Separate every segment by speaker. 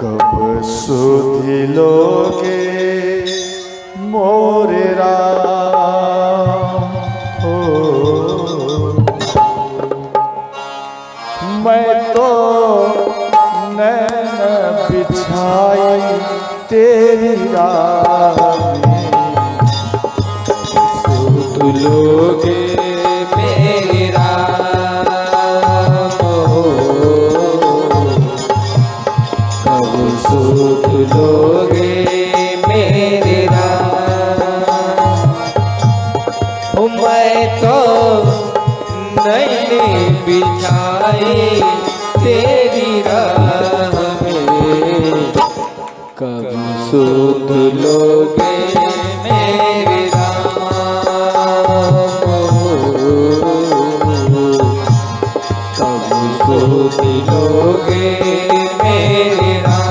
Speaker 1: कब सुधि लोगे मोरे राम हो। मैं तो नैन बिछाई तेरी राह में,
Speaker 2: सुध लोगे मेरी राम हो। कब सुध लोगे मेरी राम। मैं तो नैने बिछाई तेरी राह में, कब सुध लोगे मेरे राम हो। कब सुध लोगे मेरे राम।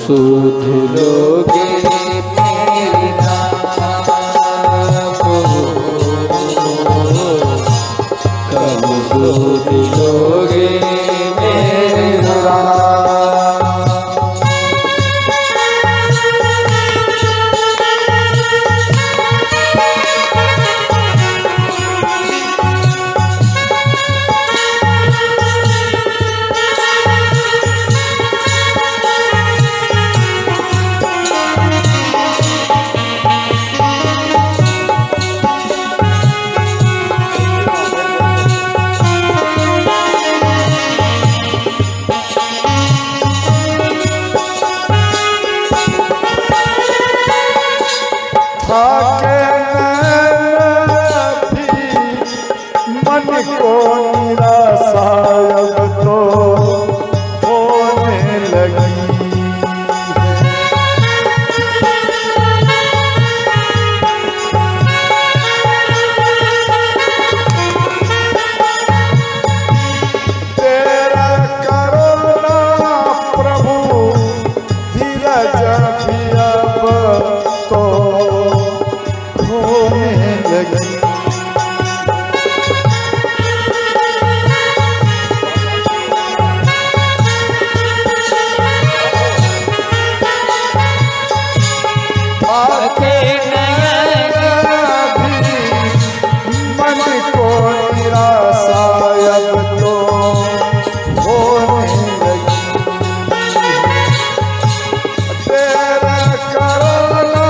Speaker 2: सुध लोगे मेरी राम हो। कब सुध लोगे मेरी राम।
Speaker 1: मन को निराशा अब तो होने लगी तेरा करुणा प्रभु धीरज भी अब तो होने लगी। मन को निराशा अब तो होने लगी। तेरा करुणा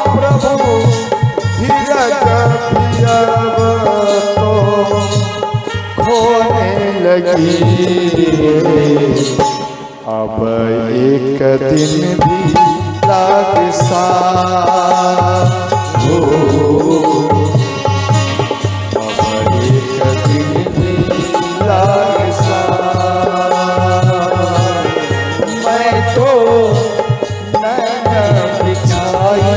Speaker 1: प्रभु धीरज भी अब तो होने लगी। अब एक दिन भी लाग सा
Speaker 2: हो अब एक दिन लागे साए, मैं तो नैन बिछाई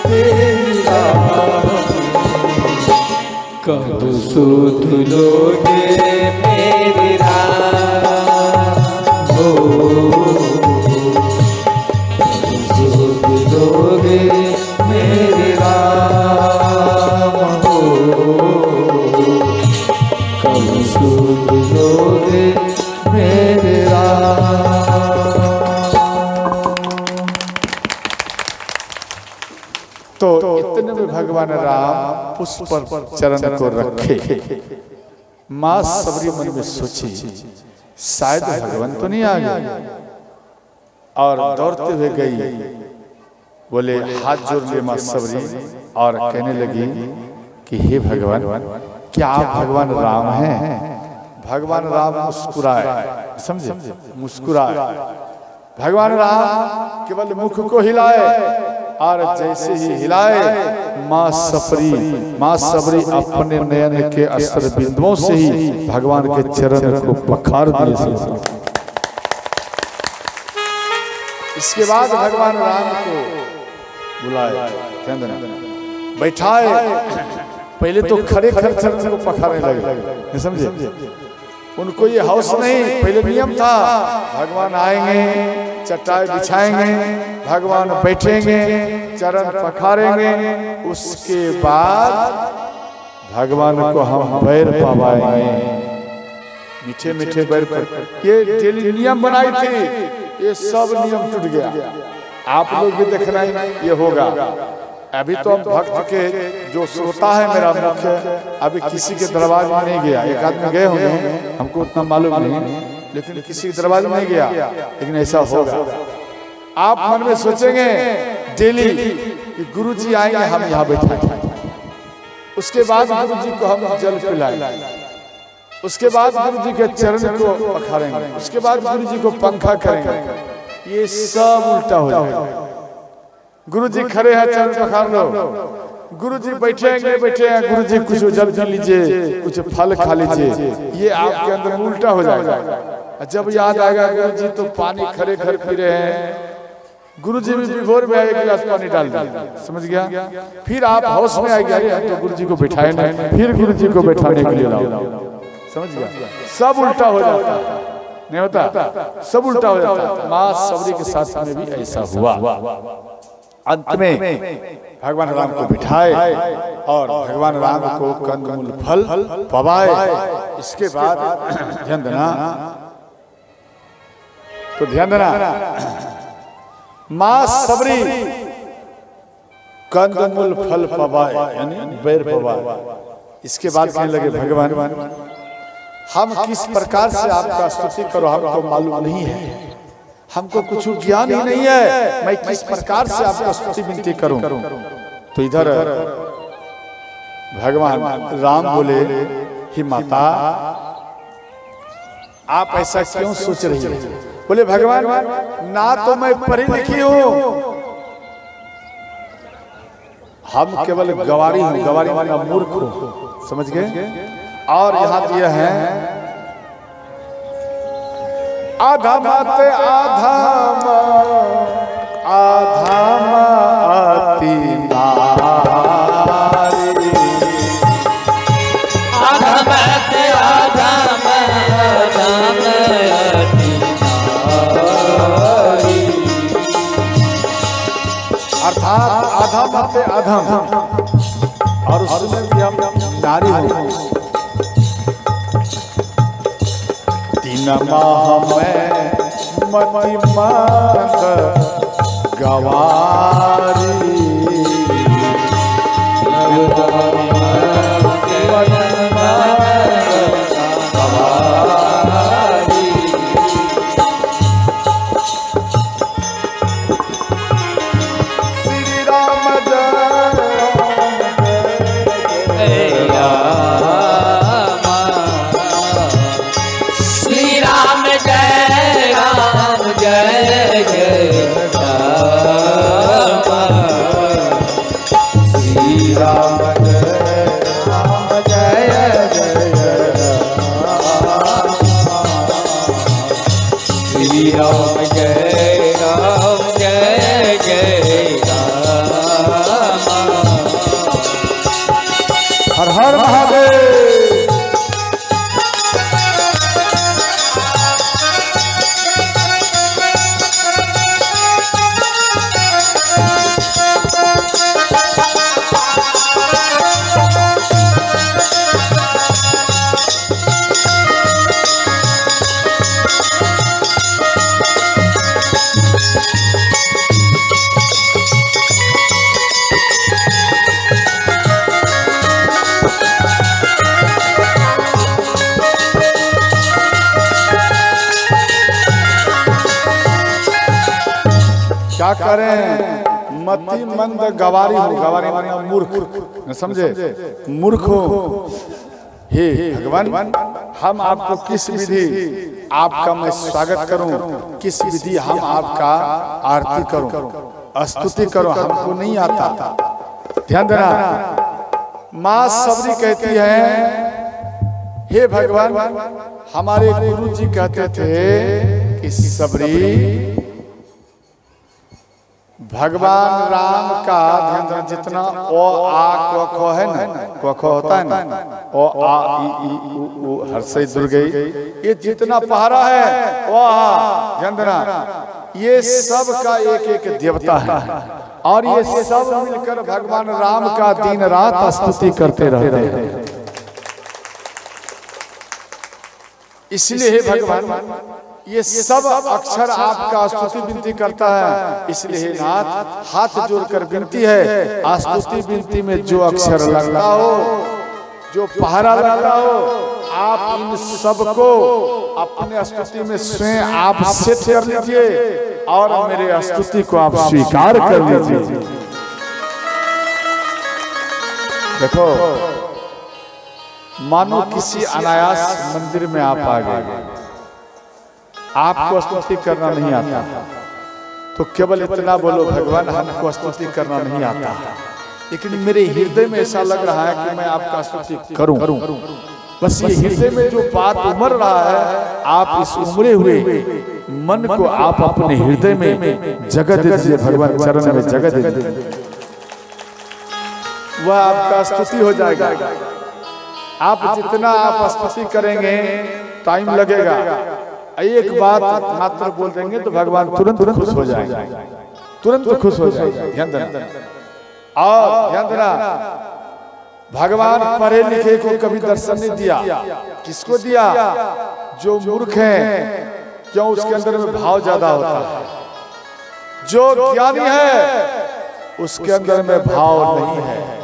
Speaker 2: तेरी राह, कब सुध लोगे मेरी राह हो, कब सुध लोगे मेरे राम हो, कब सुध लोगे मेरे राम।
Speaker 1: तो इतने में भगवान राम पुष्प पर चरण को रखे। माँ सबरी मन में सोची शायद भगवान तो नहीं आ गए, और दौड़ते हुए गई, बोले हाथ जोड़ लिए माँ सबरी और कहने लगी कि हे भगवान, क्या आप भगवान राम हैं? भगवान राम मुस्कुराए, समझे, मुस्कुराए। भगवान राम केवल मुख को हिलाए, और जैसे ही हिलाए माँ सबरी अपने नयन के अस्त्र बिंदुओं से ही भगवान के चरण को पखार दिए। इसके बाद भगवान राम को बुलाए, बैठाए। पहले तो खड़े खड़े चरण को पखारने लगे, समझे। उनको ये हौस नहीं, पहले नियम था भगवान आएंगे, चटाई बिछाएंगे, भगवान बैठेंगे, चरण पखारेंगे, उसके बाद भगवान को हम पैर पवाएंगे, मीठे मीठे पैर पर। ये डेली नियम बनाई थी, ये सब नियम टूट गया। आप लोग भी देखना ही ये होगा। अभी तो हम भक्त के जो श्रोता है मेरा मुख्य, अभी किसी के दरबार में नहीं गया। एक आदमी गए होंगे, हमको उतना मालूम नहीं, लेकिन किसी के दरबार में नहीं गया, लेकिन ऐसा होगा। आप मन में सोचेंगे डेली कि गुरु जी आएंगे, हम यहाँ बैठेंगे, उसके बाद गुरु जी को हम जल पिलाएंगे, उसके बाद गुरु जी के चरण को पखारेंगे, उसके बाद गुरु जी को पंखा करेंगे। ये सब उल्टा हो जाएगा। गुरु जी खड़े हैं, चरण पखार लो। गुरु जी बैठे हैं, गुरु जी कुछ जल पी लीजिए, कुछ फल खा लीजिए। ये आपके अंदर उल्टा हो जाएगा। जब याद आएगा गुरु जी तो पानी खड़े खड़े पी रहे हैं, गुरु जी भी विभोर में एक गिलास पानी डाल दिया, समझ गया। फिर आप होश में आएगा, तो गुरु जी को बैठाए नहीं, फिर गुरु जी को बैठाने के लिए लाओ, समझ गया। सब उल्टा हो जाता, नहीं होता, सब उल्टा हो जाता। माँ सबरी के साथ में भी ऐसा हुआ। अंत में भगवान राम को बिठाए और भगवान राम को कंदमूल फल पवाए। इसके बाद ध्यान देना, तो ध्यान देना, माँ सबरी कंदमूल फल पवाए, यानी बैर पवाए। इसके बाद कहने लगे भगवान हम किस प्रकार से आपका स्तुति करो, हमको मालूम नहीं है, हमको कुछ ज्ञान ही नहीं है, मैं किस प्रकार से आपका स्तुति विनती करूं। तो इधर भगवान राम बोले ही माता आप ऐसा क्यों सोच रही है? बोले भगवान ना तो मैं पढ़ी लिखी हूं, हम केवल गवारी हूं, गवारी माना मूर्ख हूं, समझ गए। और यहाँ दिया है आधाम आते आधाम आधाम आती नारी,
Speaker 2: आधाम आते आधाम आधाम आती नारी,
Speaker 1: अर्थात आधाम आते आधाम, और उसमें भी हम नारी हो। तीन माह में मति मंद गवारी, श्री राम
Speaker 2: राम जय राम जय जय राम।
Speaker 1: हर हर महादेव। क्या करें, मति मंद गवारी हो, गवारी माने मूर्ख, समझे, मूर्ख हो। हे भगवान, हम आपको किस विधि आपका मैं स्वागत करूं, किस विधि हम आपका आरती करूं, स्तुति करूं, हमको नहीं आता। ध्यान देना, माँ सबरी कहती है, हे भगवान, हमारे गुरु जी कहते थे कि सबरी भगवान राम का ध्यान देना, जितना ओ आ क ख है ना, क ख होता है ना, ओ आ ई ई उ उ हर्षई दुर्गई, ये जितना पहाड़ा है ओ आ, ध्यान देना, ये सब का एक एक देवता है और ये सब मिलकर भगवान राम का दिन रात स्तुति करते रहते हैं। इसलिए हे भगवान, ये सब अक्षर आपका स्तुति विनती करता है। इसलिए हे नाथ, हाथ जोड़कर विनती है, स्तुति विनती में जो अक्षर लगता हो, जो पहरा लगता हो, आप इन सबको अपने स्तुति में स्वयं आप सेट कर लीजिए और मेरे स्तुति को आप स्वीकार कर लीजिए। देखो, मानो किसी अनायास मंदिर में आप आ गए, आपको स्तुति करना नहीं आता, तो केवल इतना बोलो, भगवान हमको स्तुति करना नहीं आता, लेकिन मेरे हृदय में ऐसा लग रहा है कि मैं आपका स्तुति करूं। बस ये हृदय में जो बात उमड़ रहा है, आप इस उमड़े हुए मन को आप अपने हृदय में जगह दे दीजिए, भगवान चरण में जगह दे दीजिए, वह आपका स्तुति हो जाएगा। आप जितना आप स्तुति करेंगे टाइम लगेगा, एक बात मात्र बोल देंगे तो भगवान तुरंत खुश हो जाएंगे, तुरंत खुश हो जाएंगे। ध्यान देना, और ध्यान देना, भगवान पढ़े लिखे को कभी दर्शन नहीं दिया। किसको दिया? जो मूर्ख है। क्यों? उसके अंदर में भाव ज्यादा होता है। जो ज्ञानी है उसके अंदर में भाव नहीं है,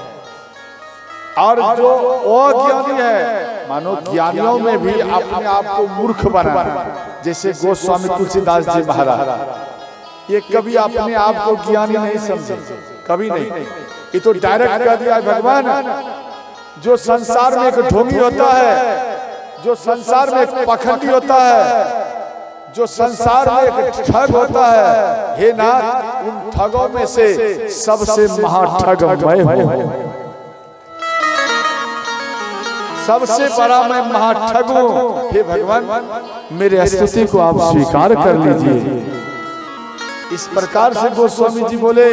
Speaker 1: और जो अज्ञानी है, मानो ज्ञानियों में भी अपने आप को मूर्ख बना, जैसे गोस्वामी तुलसीदास जी महाराज, ये कभी अपने आप को ज्ञानी नहीं समझे, कभी नहीं। ये तो डायरेक्ट कह दिया भगवान, जो संसार में एक ढोंगी होता है, जो संसार में एक पखंडी होता है, जो संसार में एक ठग होता है, हे नाथ, उन ठगों में से सबसे महाठग मैं हूं, सबसे बड़ा मैं महाठग हूं। हे भगवान, मेरे स्तुति को आप स्वीकार कर लीजिए। इस प्रकार से गोस्वामी जी बोले।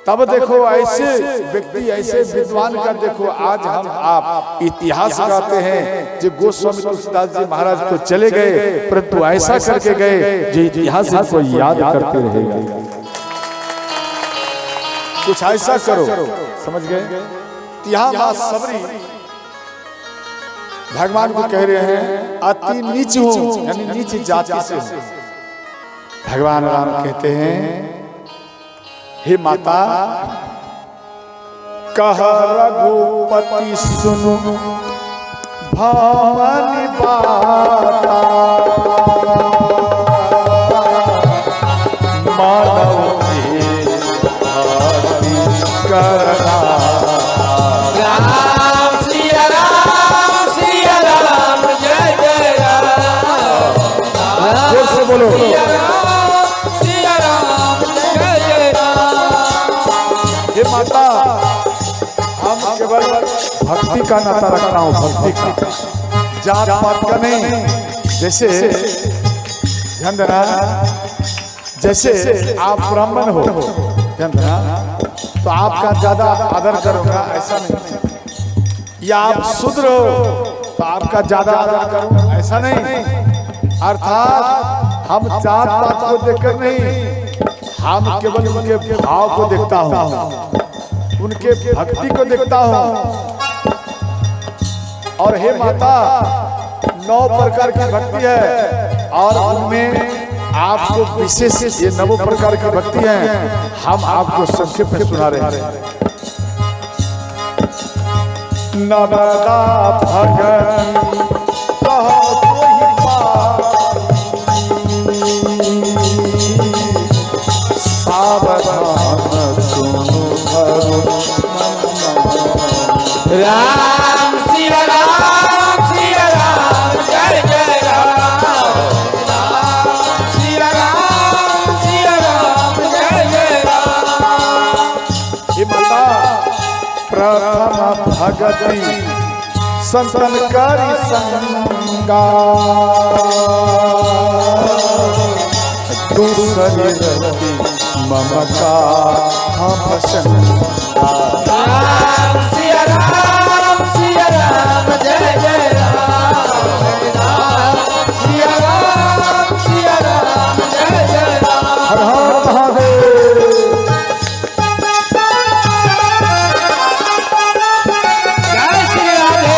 Speaker 1: तब देखो, ऐसे व्यक्ति, ऐसे विद्वान का देखो, आज हम आप इतिहास गाते हैं जो गोस्वामी तुलसीदास जी महाराज तो चले गए, परंतु ऐसा करके गए जो इतिहास को याद करते रहेगा। कुछ ऐसा करो, समझ गए? यहाँ मां सबरी भगवान को कह रहे हैं, अति नीच हूं, यानी नीच जाति से हूं। भगवान राम कहते हैं, हे माता, कह रघुपति सुनो भवानी बाता, मानव के आरती करना।
Speaker 2: राम सिया राम जय जय राम।
Speaker 1: जोर से बोलो,
Speaker 2: सिया राम जय जय राम।
Speaker 1: हे माता, हम केवल भक्ति का नाता रखता हूँ, भक्ति का, जात पात का नहीं। जैसे ध्यान देना, जैसे आप ब्राह्मण हो, ध्यान देना, तो आपका ज्यादा आदर करूंगा ऐसा नहीं, या आप शूद्र हो तो आपका ज्यादा आदर करूंगा ऐसा नहीं। अर्थात हम जात पात को देखकर नहीं, हम केवल उनके भाव को देखता हूँ, उनके भक्ति को देखता हूँ। और हे माता, 9 प्रकार की भक्ति है और उनमें आपको विशेष ये 9 प्रकार की भक्ति है, हम आपको संक्षेप में सुना रहे हैं। नवदा भगत
Speaker 2: राम सिया राम सिया राम, जय जय राम, राम सिया राम सिया राम, जय जय राम।
Speaker 1: ये माता प्रथम भगति संतनकारी संगा, दूसरी रति ममता भसंगा।
Speaker 2: राम सिया राम, जय जय राम, राम सिया राम, जय जय राम।
Speaker 1: हर हर महादेव।
Speaker 2: जय श्री राधे।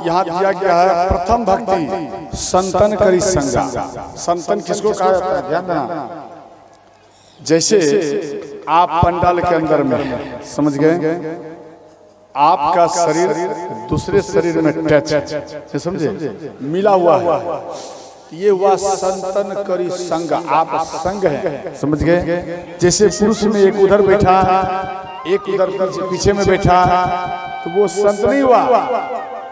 Speaker 1: यहाँ दिया गया है प्रथम भक्ति संतन करी संगा। संतन किसको कहा जाता है? ध्यान देना, जैसे आप पंडाल के अंदर में समझ गए, आपका शरीर दूसरे शरीर में टच, समझे, मिला हुआ है, ये हुआ संतन करी संग। आप संग है, समझ गए। जैसे पुरुष में एक उधर बैठा, एक उधर पीछे में बैठा, तो वो संत नहीं हुआ।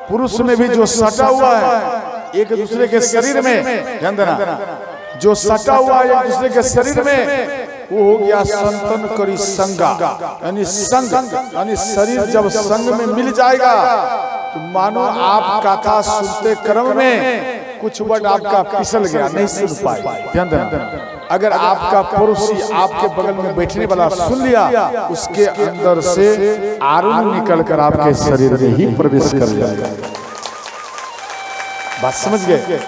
Speaker 1: पुरुष में भी जो सटा हुआ है एक दूसरे के शरीर में, ध्यान देना, जो सटा हुआ है एक दूसरे के शरीर में, वो हो गया संतन करी संगा। यानी संग, यानी शरीर जब संग में मिल जाएगा तो मानो आप कथा सुनते क्रम में कुछ वर्ड आपका फिसल गया, नहीं सुन पाए। ध्यान देना, अगर आपका पड़ोसी आपके बगल में बैठने वाला सुन लिया, उसके अंदर से आरुण निकल कर आपके शरीर में ही प्रवेश कर जाएगा। बात समझ गए?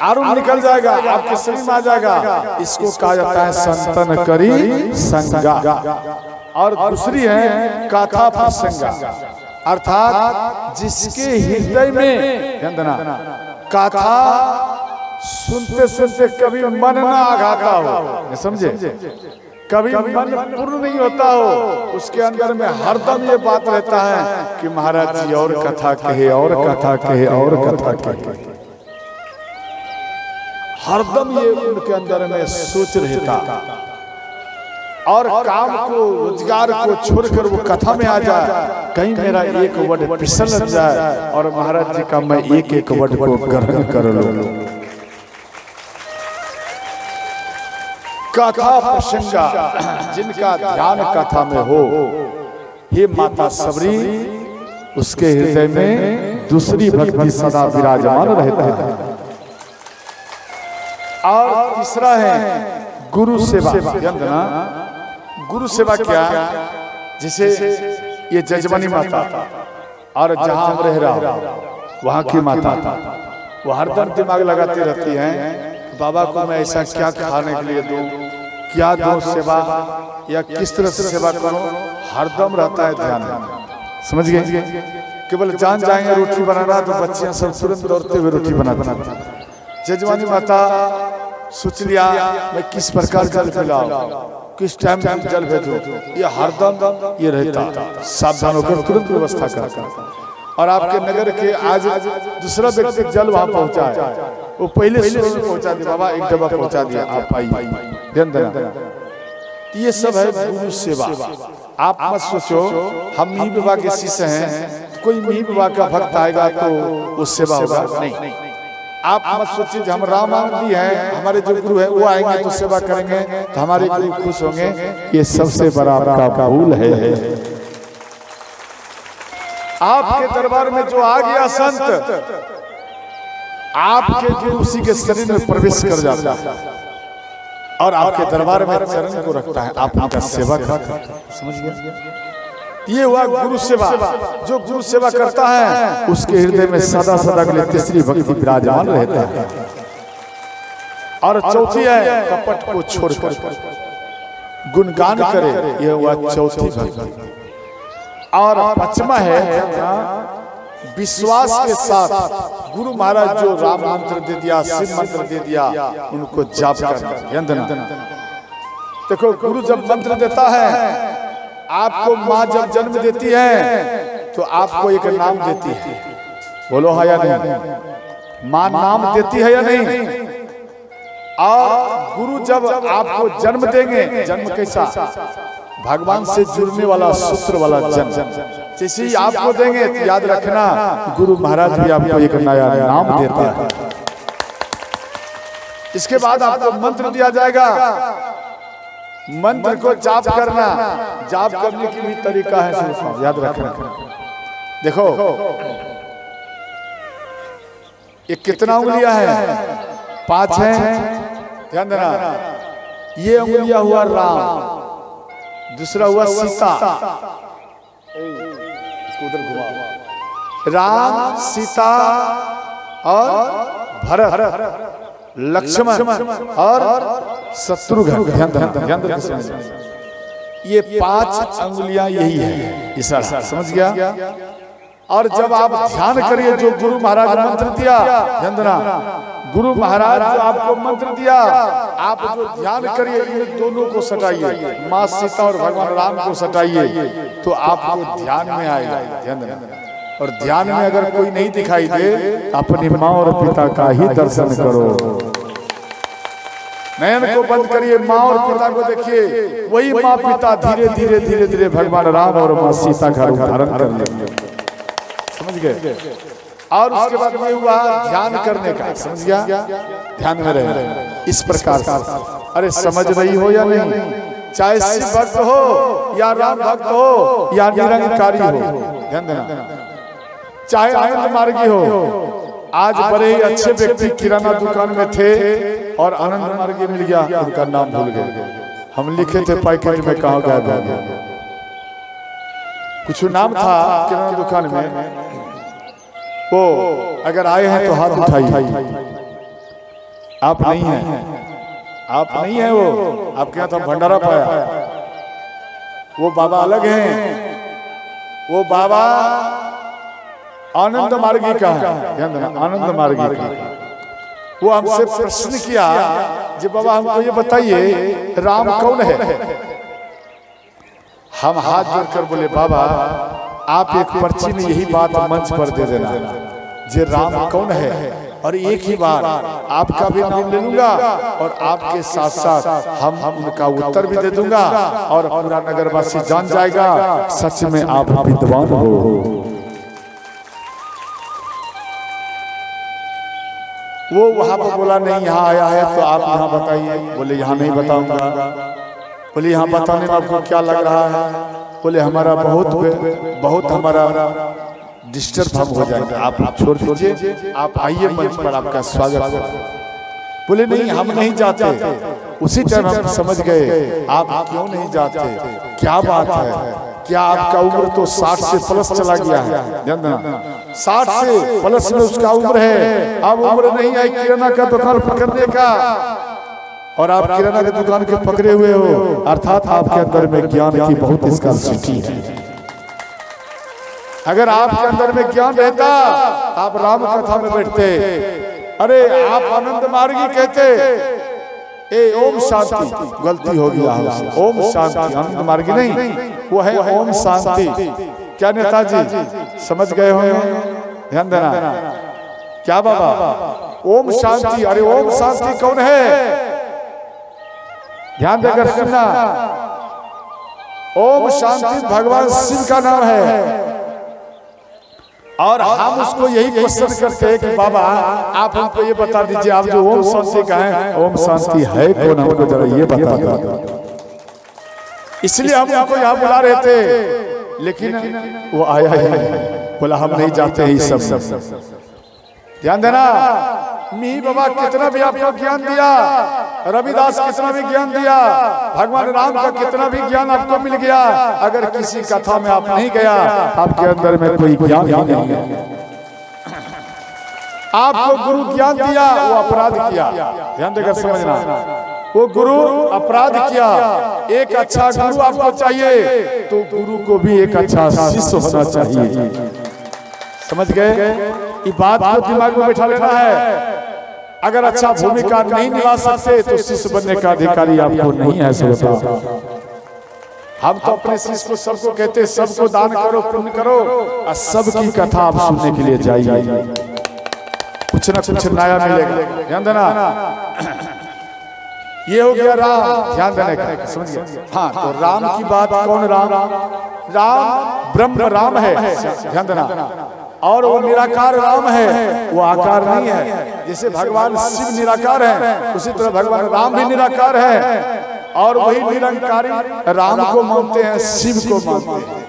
Speaker 1: आरुण निकल जाएगा, आपके शरीर में आ जाएगा। इसको कहा जाता है संतन करी संगा। और दूसरी है कथा प्रसंगा, अर्थात जिसके हृदय में, ध्यान देना, कथा सुनते सुनते कभी मन ना आघाता हो, समझे, कभी मन पूर्ण नहीं होता हो, उसके अंदर में हरदम ये बात रहता है कि महाराज जी और कथा कहे, और कथा कहे, और कथा कहे। हरदम ये उनके अंदर में सोच रहता, और काम को, रोजगार को छोड़कर वो कथा में आ जाए, कहीं मेरा एक वर्ड फिसल जाए और महाराज जी का मैं एक एक वर्ड को ग्रहण कर लूं। कथा प्रसंगा, जिनका ध्यान कथा में हो, हे माता सबरी, उसके हृदय में दूसरी भक्ति सदा विराजमान रहता है। और तीसरा है गुरु सेवा। ध्यान देना, गुरु सेवा क्या? जैसे ये जजमानी माता और जहां हम रह रहा वहां की माता, वो हरदम दिमाग लगाती रहती हैं, बाबा को मैं ऐसा क्या खाने के लिए दूं, क्या दूं सेवा, या किस तरह से सेवा करूं, हरदम रहता है ध्यान में। समझ गए? केवल जान जाएंगे रोटी बनाना तो बच्चियां सब तुरंत दौड़ते हुए रोटी बनाती। जजमानी माता सोच लिया मैं किस प्रकार जल पिलाऊं, किस टाइम जल भेजूं, ये हरदम ये रहता, सावधान होकर तुरंत व्यवस्था करता। और आपके नगर के आज दूसरा व्यक्ति जल वहां पहुंचा है, वो पहले सुबह में पहुंचा दिया, बाबा एक डब्बा पहुंचा दिया, आप आइए, ध्यान देना। ये सब है गुरु सेवा। आप मत सोचो हम मिही बाबा के शिष्य हैं, कोई मिही बाबा का भक्त आएगा तो वो सेवा होगा, नहीं। आप मत सोचिए हम रामानंदी हैं, हमारे जो गुरु है वो आएंगे तो सेवा करेंगे तो हमारे गुरु खुश होंगे, ये सबसे बड़ा आपका भूल है। आपके दरबार में जो आ गया संत, आपके जो उसी के शरीर में प्रवेश कर जाता है और आपके दरबार में चरण को रखता है, आप उनका सेवा करते हैं। समझ गए? ये हुआ गुरु सेवा। जो गुरु सेवा करता है उसके हृदय में सदा सदा के लिए तीसरी भक्ति विराजमान रहता है। और चौथी है कपट को छोड़कर गुणगान करे, यह हुआ चौथी भक्ति। और पांचवा है विश्वास के साथ गुरु महाराज जो राम मंत्र दे दिया, शिव मंत्र दे दिया, उनको जाप करना। देखो गुरु जब मंत्र देता है, आपको माँ जब जन्म देती है तो आपको एक नाम देती है, बोलो हाँ या नहीं? माँ नाम देती है या नहीं? और गुरु जब आपको जन्म देंगे, जन्म कैसा? भगवान से जुड़ने वाला सूत्र वाला जन्म, जैसे ही आपको देंगे तो याद रखना गुरु महाराज भी आपको एक नया नाम देते हैं। इसके बाद आपको मंत्र दिया जाएगा, मंत्र को जाप करना। जाप करने की भी तरीका है, याद रखना। देखो ये कितना उंगलियां हैं? 5 हैं, ध्यान देना। ये उंगलियां हुआ राम, दूसरा हुआ सीता, उधर घुमा, राम, सीता और भरत, लक्ष्मण और शत्रुघ्न। ध्यान देना, ये 5 अंगुलियां यही है, इशारा। समझ गया? और जब आप ध्यान करिए जो गुरु महाराज ने मंत्र दिया, ध्यान देना, गुरु महाराज जो आपको मंत्र दिया, आप जो ध्यान करिए इन दोनों को सटाइए, माँ सीता और भगवान राम को सटाइए, तो आपको ध्यान में आएगा। ध्यान देना। और ध्यान में अगर कोई नहीं दिखाई दे, अपनी माँ और पिता का ही दर्शन करो। नयन को बंद करिए, माँ और पिता को देखिए, वही माँ पिता धीरे धीरे धीरे धीरे भगवान राम और माँ सीता का रूप धारण कर लेंगे। समझ गए? और उसके बाद ये हुआ ध्यान करने का। समझ गया? ध्यान में रहे इस प्रकार से। अरे समझ रही हो या नहीं? चाहे शिव भक्त हो या राम भक्त हो या निरंकारी हो, ध्यान देना, चाहे आनंद मार्गी हो। आज बड़े ही अच्छे व्यक्ति किराना दुकान में थे और आनंद मार्गी मिल गया, उनका नाम भूल गए। हम लिखे थे पैकेट में, कहाँ गया? कुछ नाम था किराना दुकान में, वो अगर आए हैं तो हाथ उठाइए। आप नहीं हैं, आप नहीं हैं, वो आपके यहाँ तो भंडारा पाया। वो बाबा अलग हैं, वो बाबा आनंद मार्गी का है। ध्यान देना, आनंद मार्गी का। वो हमसे प्रश्न किया, जी बाबा हमको ये बताइए राम कौन है? हम हाथ जोड़कर बोले, बाबा आप एक पर्ची में यही बात मंच पर दे देना, जे राम कौन है, और एक ही बार आपका भी नाम ले लूंगा और आपके साथ साथ हम उनका उत्तर भी दे दूंगा और पूरा नगरवासी जान जाएगा सच में आप विद्वान हो। वो वहां पर बोला, नहीं यहाँ आया है तो आप यहाँ बताइए। बोले यहाँ नहीं बताऊंगा। बोले यहाँ बताने में आपको क्या लग रहा है? बोले हमारा बहुत हमारा डिस्टर्ब हम हो जाएगा, आप छोड़ दीजिए, आप आइए मंच पर, आपका स्वागत है। बोले नहीं हम नहीं जाते। उसी टाइम हम समझ गए आप क्यों नहीं जाते, क्या बात है। क्या आपका उम्र तो 60 से प्लस चला गया है, ध्यान देना, 60 से प्लस में उसका उम्र है। अब उम्र नहीं आई किराना का दुकान पकड़ने का, और आप किराना की दुकान के पकड़े हुए हो, अर्थात आपके अंदर में ज्ञान की बहुत स्कार्सिटी है। अगर आपके अंदर में ज्ञान रहता, आप राम कथा में बैठते। अरे आप आनंद मार्गी कहते, ए ओम शांति, गलती हो गया हमसे, ओम शांति, आनंद मार्गी नहीं, वो है ओम शांति। क्या नेताजी समझ गए हो? ध्यान देना, क्या बाबा ओम शांति? अरे ओम शांति कौन है? ध्यान देकर सुनना, ओम शांति भगवान शिव का नाम है। और हम उसको यही क्वेश्चन करते हैं कि बाबा आप हमको ये बता दीजिए, आप जो ओम शांति कहें, ओम शांति है कौन, हमको जरा ये बता दो। इसलिए हम उनको यहाँ बुला रहे थे, लेकिन वो आया ही नहीं, बोला हम नहीं जाते ही सब। ध्यान देना, मी बाबा कितना भी आपको ज्ञान दिया, रविदास कितना भी ज्ञान दिया, भगवान राम का कितना भी ज्ञान आपको मिल गया, अगर किसी कथा में आप नहीं गया, आपके अंदर में कोई ज्ञान ही नहीं है। आपको गुरु ज्ञान दिया, वो अपराध किया। ध्यान देकर समझना, वो गुरु अपराध किया। एक अच्छा गुरु आपको चाहिए, तो गुरु को भी एक अच्छा शिष्य होना चाहिए। समझ गए? ये बात को दिमाग में बैठा लेना है। अगर अच्छा भूमिका नहीं निभा सकते, तो शिष्य बनने का अधिकारी आपको नहीं है। सबका हम तो अपने शिष्य को सबको कहते, सबको दान करो, पुण्य करो, और सबकी कथा आप सुनने के लिए जाइए, कुछ ना कुछ नया मिलेगा। ध्यान देना, ये हो गया राम। ध्यान देने का, समझ गया? हाँ, तो राम की बात कौन राम? राम ब्रह्म राम है, ध्यान देना, और वो निराकार राम है, वो आकार नहीं है। जैसे भगवान शिव निराकार है, उसी तरह भगवान राम भी निराकार है, और वही निरंकारी राम को मानते हैं, शिव को मानते हैं।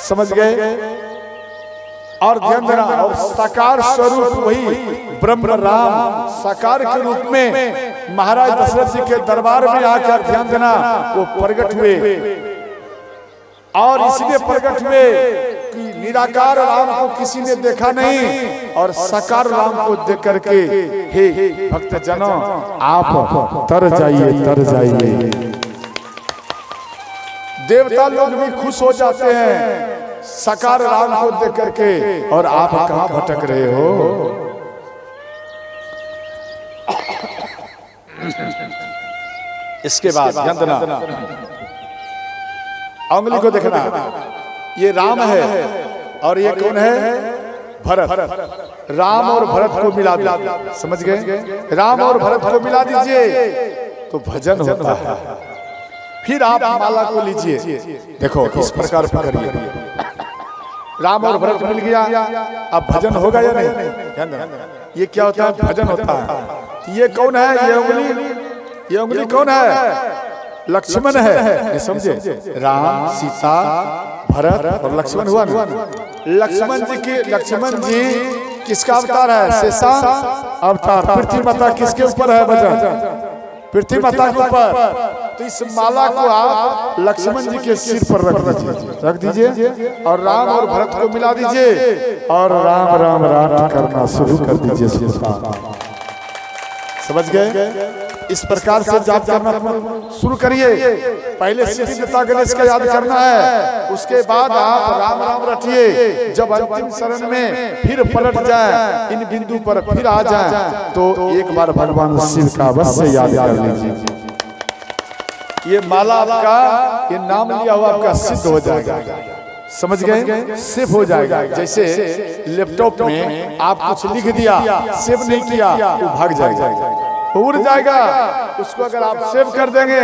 Speaker 1: समझ गए? और ध्यान देना, और साकार स्वरूप वही ब्रह्म राम साकार के रूप में महाराज दशरथ जी के दरबार में आकर, ध्यान देना, वो प्रकट हुए। और इसलिए प्रकट हुए कि निराकार राम को किसी ने देखा नहीं, और साकार राम को देख करके हे भक्त जनों आप तर जाइए, तर जाइए। देवता लोग भी खुश हो जाते हैं साकार राम को देख करके, और आप कहां भटक रहे हो? इसके बाद ध्यान देना, उंगली को देखना, ये राम है, और ये कौन है? भरत। राम और भरत को मिला दीजिए। समझ गए? राम और भरत को मिला दीजिए तो भजन होता है। फिर आप माला को लीजिए, देखो इस प्रकार पकड़िए, राम और भरत मिल गया, अब भजन होगा या नहीं? ध्यान देना, ये क्या होता है? भजन होता है। ये कौन है? ये उंगली कौन है? लक्ष्मण है। समझे? राम, सीता, भरत और लक्ष्मण हुआ ना। लक्ष्मण जी किसका अवतार है? शेषा अवतार। पृथ्वी माता किसके ऊपर है भजन? पृथ्वी माता के ऊपर। तो इस माला को आप लक्ष्मण जी के सिर पर रख दीजिए, और राम और भरत को मिला दीजिए, और राम राम राम करना शुरू कर दीजिए। समझ गए? इस प्रकार से जाप करना शुरू करिए। पहले सिद्धिदाता गणेश का याद करना है, उसके बाद आप राम राम रटिए। जब अंतिम शरण में फिर पलट जाए, इन बिंदु पर फिर आ जाए, तो एक बार भगवान शिव का अवश्य याद कर लीजिए। ये माला आपका, ये नाम लिया हुआ आपका सिद्ध हो जाएगा। समझ गए? सेव हो जाएगा। जैसे लैपटॉप में आप कुछ लिख दिया, सेव नहीं किया, वो भाग जाएगा, उड़ जाएगा। उसको अगर आप सेव कर देंगे,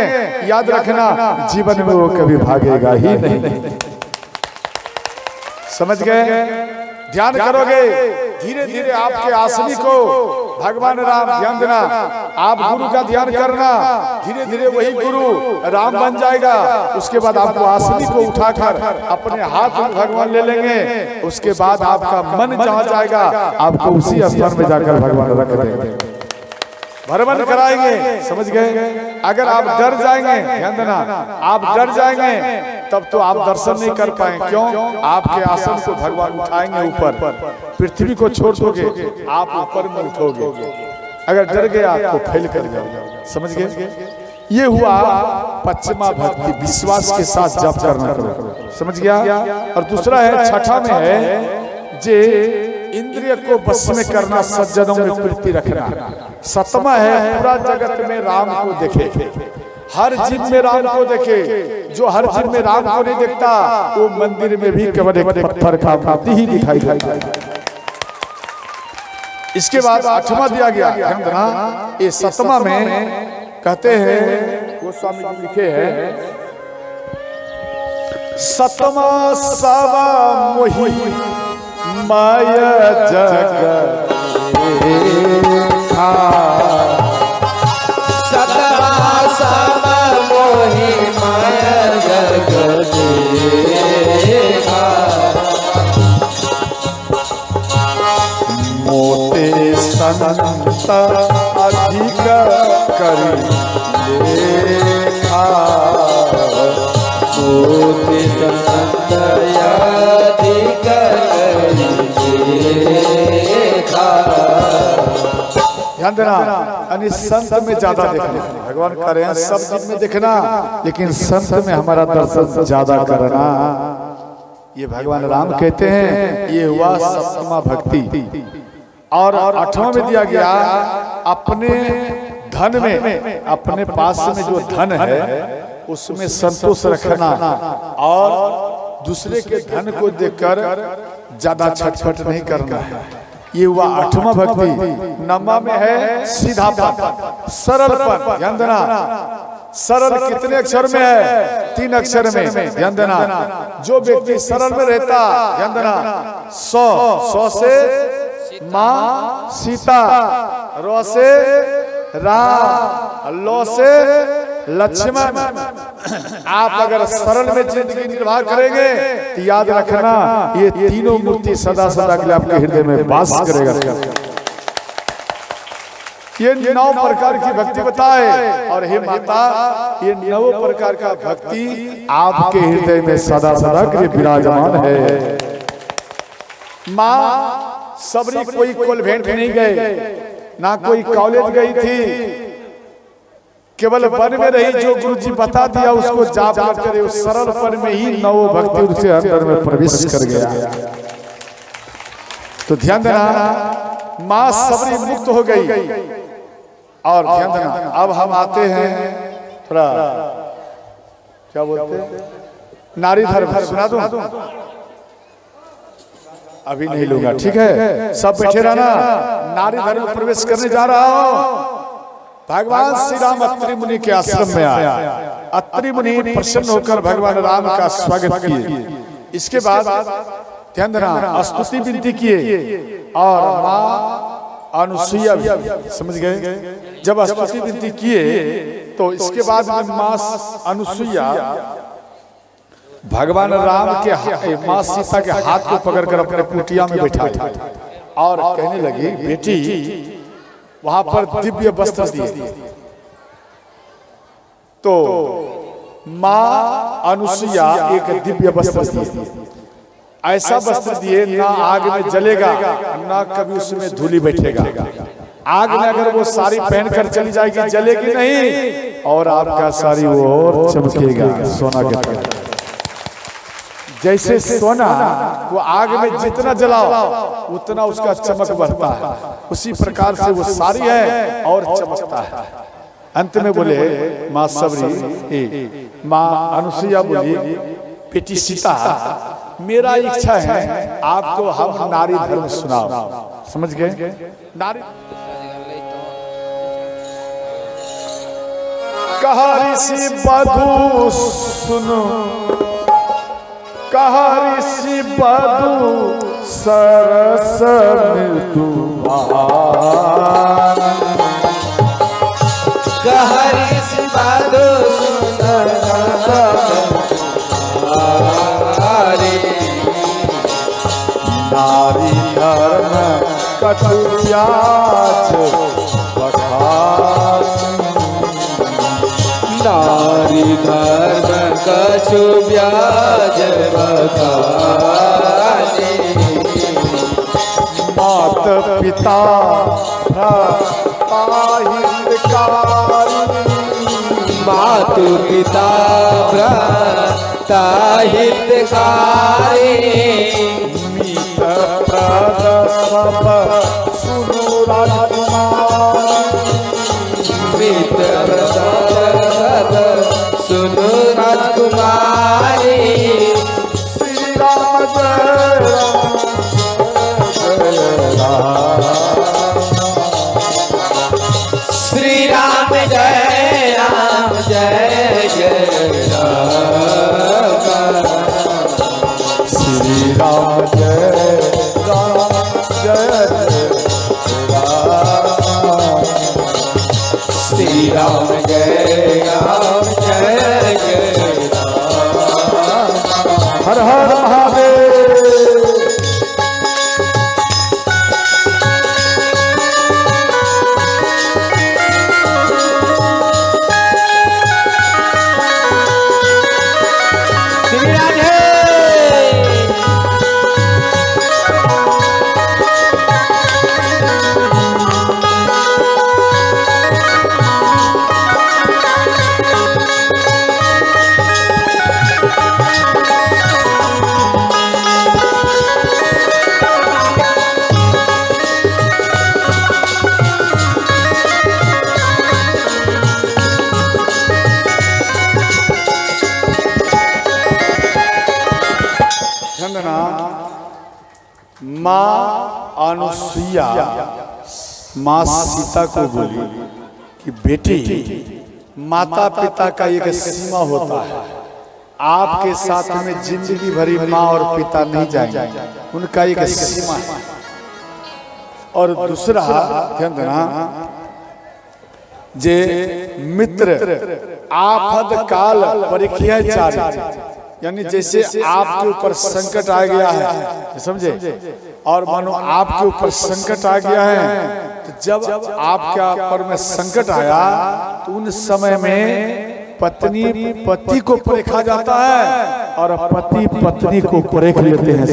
Speaker 1: याद रखना जीवन में वो कभी भागेगा ही नहीं। समझ गए? ध्यान करोगे, धीरे धीरे आपके आसनी को भगवान राम, ध्यान देना, आप गुरु का ध्यान करना, धीरे धीरे वही गुरु राम बन जाएगा। उसके बाद आपको आसनी को उठाकर अपने हाथ में भगवान ले लेंगे। उसके बाद आपका मन जहाँ जाएगा, आपको उसी स्थान में जाकर भगवान रख देंगे, भ्रमण कराएंगे। समझ गए? अगर आप डर जाएंगे, ध्यान देना, आप डर जाएंगे तब तो आप दर्शन नहीं कर पाए। क्यों? आपके आसन को भगवान उठाएंगे ऊपर, पृथ्वी को छोड़ दोगे, आप ऊपर में उठोगे। अगर डर गया तो फेल कर जाओगे। समझ गए? ये हुआ पश्चिमा भक्ति, विश्वास के साथ जप करना करो। समझ गया? और दूसरा है, छठा में है जे इंद्रिय को बस में करना, सज्जनों में प्रीति रखना। सतमा है, पूरा जगत में राम को देखे, हर जीव में राम को देखे। जो हर जीव में राम को नहीं देखता, वो मंदिर में भी केवल एक पत्थर का मूर्ति ही दिखाई देता है। इसके बाद आठवां दिया गया, ध्यान देना, ये सतमा में कहते हैं, गोस्वामी जी लिखे हैं, सतमा सवा मोही माया जगत
Speaker 2: सतमा सवा मोही माया जगत
Speaker 1: मोते संत अधिक करी लेखा,
Speaker 2: मोते संत अधिक करी लेखा।
Speaker 1: ध्यान देना, यानी संत में ज्यादा देखना। भगवान कह रहे हैं सब चीज में देखना, लेकिन संत में हमारा दर्शन ज्यादा करना। ये भगवान राम कहते हैं। ये हुआ सप्तमा भक्ति। और आठवां में दिया गया, अपने धन में, अपने पास में जो धन है उसमें संतोष रखना और दूसरे के धन को देखकर ज्यादा छटपट नहीं करना है। ये हुआ आठवां भक्ति। नवमा में है सीधापन, सरलपन। ध्यान देना, सरल कितने अक्षर में है? 3 अक्षर में। ध्यान देना, जो व्यक्ति सरल में रहता, ध्यान देना, 100 से माँ सीता, रो से राम, लो से लक्ष्मण। आप अगर सरल में जिंदगी निर्वाह करेंगे तो याद रखना, ये तीनों मूर्ति सदा सदा के लिए आपके हृदय में वास करेगा। ये 9 प्रकार की भक्ति बताए। और हे माता, ये 9 प्रकार का भक्ति आपके हृदय में सदा सदा के लिए विराजमान है। माँ सबरी कोई कॉन्वेंट नहीं गए, ना कोई कॉलेज गई थी, केवल वन में रही। जो गुरु जी बता दिया उसको जाप करे, उस सरल पन में ही 9 भक्ति उसके अंदर में प्रवेश कर गया। तो ध्यान देना, माँ सबरी मुक्त हो गई। और ध्यान देना, अब हम आते हैं थोड़ा, क्या बोलते हैं, नारी धर्म। सुना दूं? अभी नहीं लूंगा, ठीक है? सब बैठे रहना। नारी धर्म में प्रवेश करने जा रहा हूं। भगवान श्री राम अत्रि मुनि के आश्रम में आया। अत्रि मुनि प्रसन्न होकर भगवान राम का स्वागत किए। इसके बाद ध्यान देना, स्तुति विनती किए और माँ अनुसुईया, समझ गए? जब स्तुति विनती किए तो इसके बाद माँ अनुसुईया भगवान राम के, माँ सीता के हाथ को पकड़कर अपने कुटिया में बैठा और कहने लगी, बेटी, वहां पर दिव्य वस्त्र दिए। तो माँ अनुसुईया एक दिव्य वस्त्र दिए। ऐसा वस्त्र दिए, ना आग में जलेगा, ना कभी उसमें धूली बैठेगा। आग में अगर वो साड़ी पहनकर चली जाएगी, जलेगी नहीं, और आपका साड़ी वो और चमकेगा सोना के तरह। जैसे सोना वो आग में जितना जलाओ उतना उसका चमक बढ़ता है, उसी प्रकार से वो सारी है और चमकता है। अंत में बोले माँ सबरी, माँ अनुसुईया बोली, बेटी सीता, मेरा इच्छा है आपको हम नारी धर्म सुनाओ। समझ गए? नारी कहा ऋषि बधू सुनो, कहा ऋषि बधू सरस मृदुवान,
Speaker 2: कहा ऋषि बधू सरस
Speaker 1: नारी धर्म कटु प्याज बखान,
Speaker 2: नारी धर्म कछु ब्याज बताने
Speaker 1: मात पिता
Speaker 2: मातु पिता भ्राता हितकारी
Speaker 1: मीत प्रद सब सुनो राजकुमार
Speaker 2: मित्र प्रसाद सुनो राजकुमारी
Speaker 1: श्री राम जय राम
Speaker 2: श्री राम जय राम जय जय राम
Speaker 1: श्री राम जय राम जय राम
Speaker 2: श्री राम जय राम जय जय राम
Speaker 1: हर हर महादेव। माँ अनुसुईया माँ सीता को बोली कि बेटी माता पिता का एक सीमा होता है, आपके साथ में जिंदगी भरी माँ और पिता नहीं जाएंगे, उनका एक सीमा है। और दूसरा ध्यान देना जे मित्र आफत काल परीक्षा चार, यानी जैसे आपके ऊपर संकट आ गया है, समझे, और मानो आपके ऊपर संकट आ गया है, तो जब आपके ऊपर में संकट आया तो उन समय में पत्नी पति को परखा जाता है और पति पत्नी को परख लेते हैं।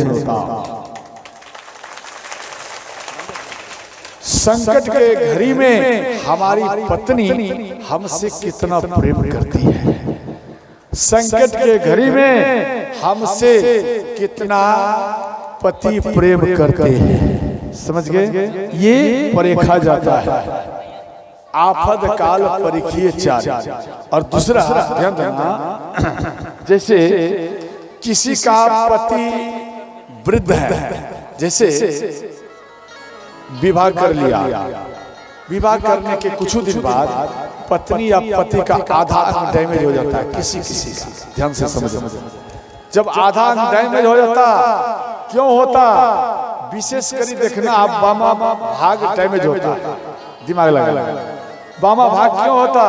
Speaker 1: संकट के घड़ी में हमारी पत्नी हमसे कितना प्रेम करती है, संकट के घड़ी में हमसे कितना पति प्रेम करते हैं, समझ गए, ये परखा जाता है। आफत काल परीक्षिए चार। और दूसरा ध्यान देना, जैसे किसी का पति वृद्ध है, जैसे विवाह कर लिया, विवाह करने के कुछ दिन बाद पत्नी या पति का आधा अंग डैमेज हो जाता है, किसी किसी का, ध्यान से समझो, जब आधा अंग डैमेज हो जाता, क्यों होता, विशेष करी देखना आप, बामा भाग डैमेज होता है, दिमाग लगा, बामा भाग क्यों होता,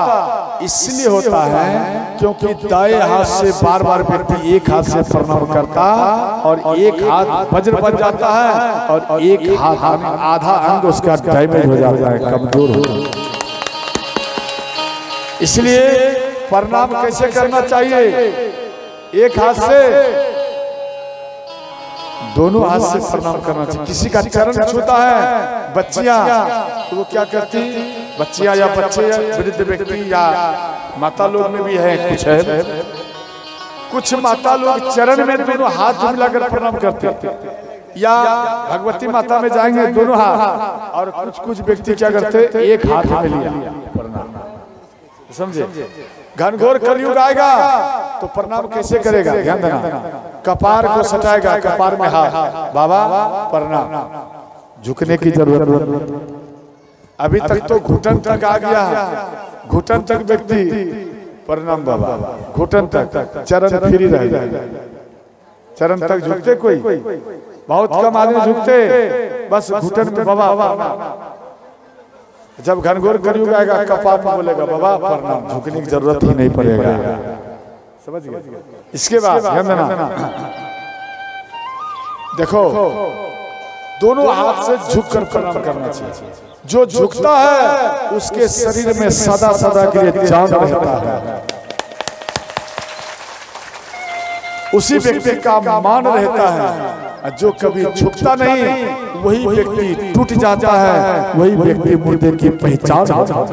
Speaker 1: इसलिए होता है क्योंकि दाएं हाथ से बार बार व्यक्ति एक हाथ से प्रणाम करता और एक हाथ वज्र बन जाता है और एक हाथ आधा अंग उसका डैमेज हो जाता है, कमजोर होता है। इसलिए प्रणाम कैसे करना चाहिए, एक हाथ से, दोनों हाथ से प्रणाम करना चाहिए। किसी का चरण छूता है बच्चियां, तो वो क्या करती, बच्चियां या बच्चे वृद्ध व्यक्ति या माता लोग में भी है, कुछ माता लोग चरण में दोनों हाथ मिलाकर प्रणाम करते, या भगवती माता में जाएंगे दोनों हाथ, और कुछ कुछ व्यक्ति क्या करते, एक हाथ में लिया प्रणाम, समझे। घनघोर कलयुग आएगा तो प्रणाम कैसे करेगा, ध्यान देना, कपार को सटाएगा, कपार में हाथ, बाबा प्रणाम, झुकने की जरूरत नहीं। अभी तक तो घुटन तक आ गया, घुटन तक व्यक्ति प्रणाम बाबा, घुटन तक, चरण फ्री रहेगा, चरण तक झुकते कोई, बहुत कम आदमी झुकते, बस घुटन में बाबा। जब घनघोर कलयुग आएगा कपार में बोलेगा बाबा प्रणाम, झुकने की जरूरत ही नहीं पड़ेगा, समझ गए। इसके बाद ध्यान देना, देखो दोनों हाथ से झुककर प्रणाम करना चाहिए। जो झुकता है उसके शरीर में सदा सदा के लिए जान रहता है, उसी व्यक्ति का मान रहता है। जो कभी झुकता नहीं वही व्यक्ति टूट जाता है, वही व्यक्ति मुर्दे की पहचान होता है।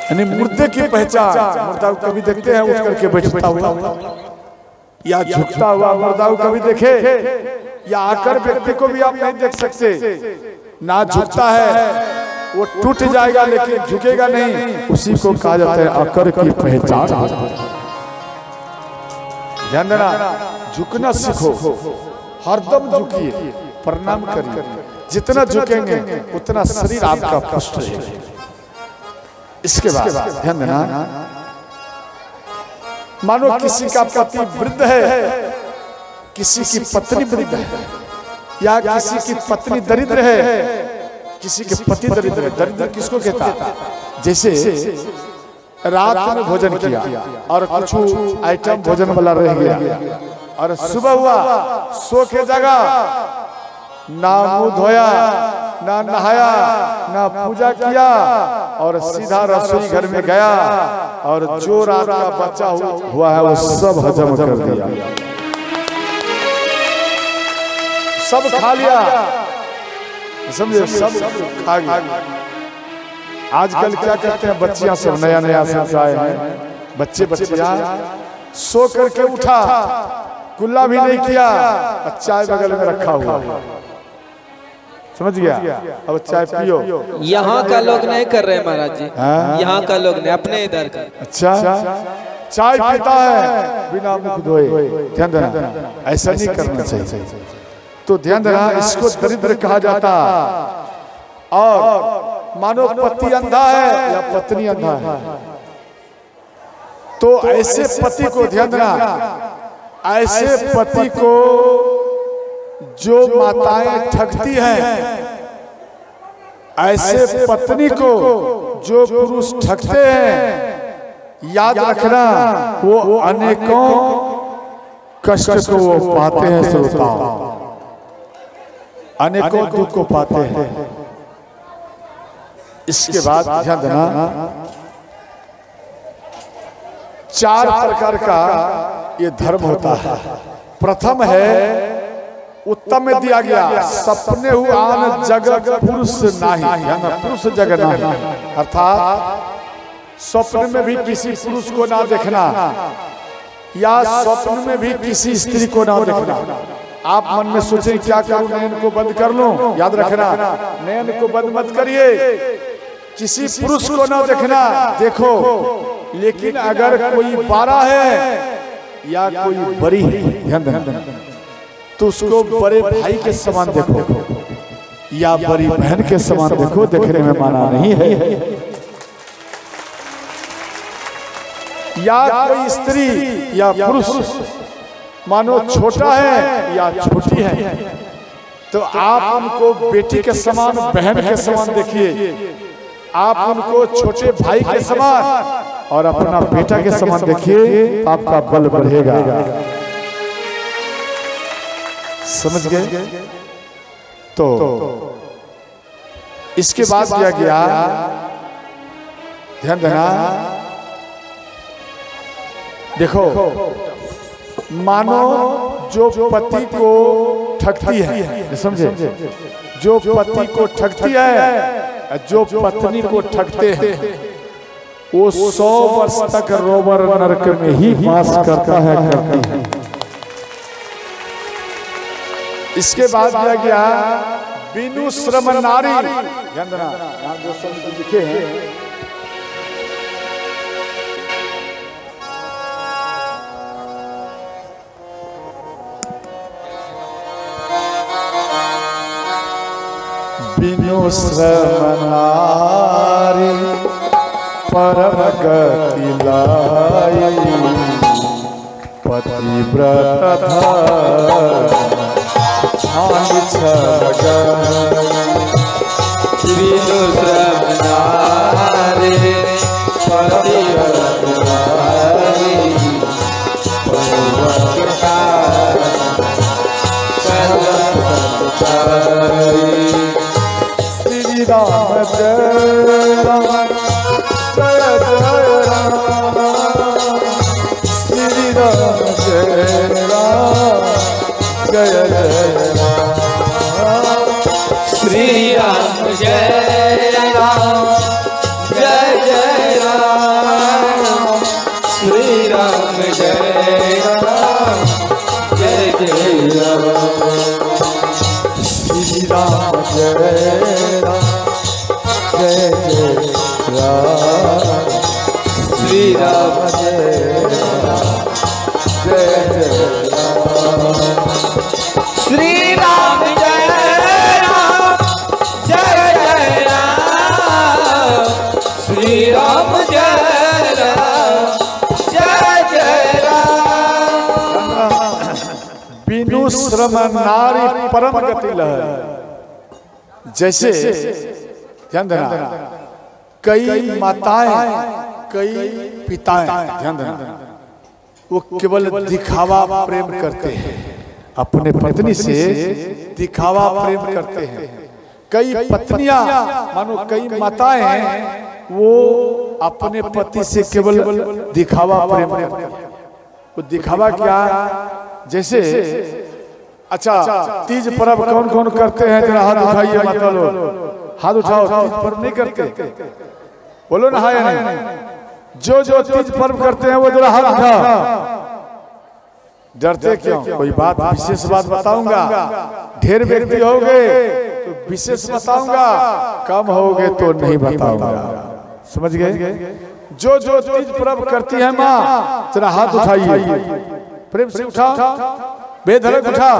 Speaker 1: यानी मुर्दे की पहचान, मुर्दा को कभी देखते हैं उठ करके बैठता हुआ या झुकता हुआ मुर्दा को कभी देखे, या आकर व्यक्ति को भी आप नहीं देख सकते। ना झुकता है वो टूट जाएगा लेकिन झुकेगा नहीं, उसी को कहा जाता है आकर की पहचान। ध्यान देना, झुकना सीखो, हरदम झुकिए, प्रणाम करिए। जितना झुकेंगे उतना शरीर आपका पुष्ट रहेगा। इसके बाद ध्यान देना, मानो किसी का पति वृद्ध है, किसी की पत्नी वृद्ध है, या किसी की पत्नी दरिद्र है, किसी के पति दरिद्र है। दरिद्र किसको कहता है? जैसे रात में भोजन किया और कुछ आइटम भोजन वाला रह गया और सुबह हुआ सो के जगह, ना मुंह धोया, ना नहाया, ना पूजा किया और सीधा रसोई घर में गया और जो रात का बच्चा हुआ है वो सब हजम कर दिया, सब खा लिया, समझे, सब खा गया। आजकल क्या करते हैं बच्चियां, सब नया नया सब आए हैं, बच्चियां सो करके उठा, कुल्ला भी नहीं किया, चाय बगल में रखा हुआ, समझ गया, अब चाय पियो।
Speaker 2: यहाँ का लोग नहीं कर रहे महाराज जी, यहाँ का लोग नहीं, अपने इधर का।
Speaker 1: अच्छा, चाय पीता है बिना मुंह धोए। ध्यान देना, ऐसा नहीं करना चाहिए। तो ध्यान देना, इसको दरिद्र कहा जाता। और मानो पति अंधा है या पत्नी अंधा है, तो ऐसे पति को, ध्यान देना, ऐसे पति को जो माताएं ठगती हैं, ऐसे पत्नी को जो पुरुष ठगते हैं, याद रखना वो अनेकों कष्ट को वो पाते हैं। श्रोताओ, अनेकों दुख को पाते हैं। इसके बाद ध्यान देना, 4 प्रकार का ये धर्म होता है। प्रथम है उत्तम में दिया गया, सपने हुआन जगत पुरुष नाही, पुरुष जगत नाही, अर्थात स्वप्न में भी किसी पुरुष को ना देखना या स्वप्न में भी किसी स्त्री को ना देखना। आप मन में सोचें क्या करूं, नयन को बंद कर लूं, याद रखना नयन को बंद मत करिए, किसी पुरुष को ना देखना, देखो, लेकिन अगर कोई बारा है या कोई बड़ी है, ध्यान देना, तो उसको बड़े भाई के समान देखो या बड़ी बहन के समान देखो, देखने में माना नहीं है। या कोई स्त्री या पुरुष मानो छोटा है या छोटी है, तो आप उनको बेटी के समान, बहन के समान देखिए, आप उनको छोटे भाई के समान और अपना बेटा के समान देखिए, आपका बल बढ़ेगा। समझ गए? तो इसके बाद दिया गया, ध्यान देना, देखो, मानो जो पति को ठगती है, समझे, जो पति को ठगती है, जो पत्नी को ठगते हैं, वो 100 वर्ष तक रोवर नरक में ही वास करता है, करती है। इसके बाद दिया गया बिनु श्रम नारी, ध्यान देना, यहाँ 2 शब्द लिखे हैं, बिनु श्रम नारी परम गति लाई, पतिव्रत
Speaker 2: बिनु श्रम नारी पतिव्रत लाई,
Speaker 1: श्री राम जय राम, जय जय राम, श्री
Speaker 2: श्री राम जय राम जय जय राम श्री राम जय राम जय जय राम
Speaker 1: श्री राम जय राम जय जय राम
Speaker 2: श्री राम
Speaker 1: जय राम जय जय राम
Speaker 2: श्री राम जय राम जय जय राम श्री राम जय राम जय जय राम
Speaker 1: बिनु श्रम नारी परम गति लहर। जैसे ध्यान देना, कई माताएं कई पिताएं, ध्यान देना, वो केवल दिखावा प्रेम करते हैं, अपने पत्नी से दिखावा प्रेम करते हैं। कई पत्नियां मानो कई माताएं हैं, वो अपने पति से केवल दिखावा प्रेम करते हैं। वो दिखावा क्या? जैसे अच्छा, तीज पर्व कौन कौन करते हैं? जरा हाथ उठाइए माता लोग, हाथ उठाओ। तीज पर्व नहीं करते? बोलो ना हाँ या नहीं? जो जो तीज पर्व करते हैं वो जरा हाथ उठा। डरते क्यों? कोई बात विशेष बात बताऊंगा। ढेर व्यक्ति होगे तो विशेष बताऊंगा, कम होगे तो नहीं बताऊंगा। समझ गए? जो जो तीज पर्व करती है माँ, जरा हाथ उठाइए, प्रेम से उठा, बेधड़क उठा।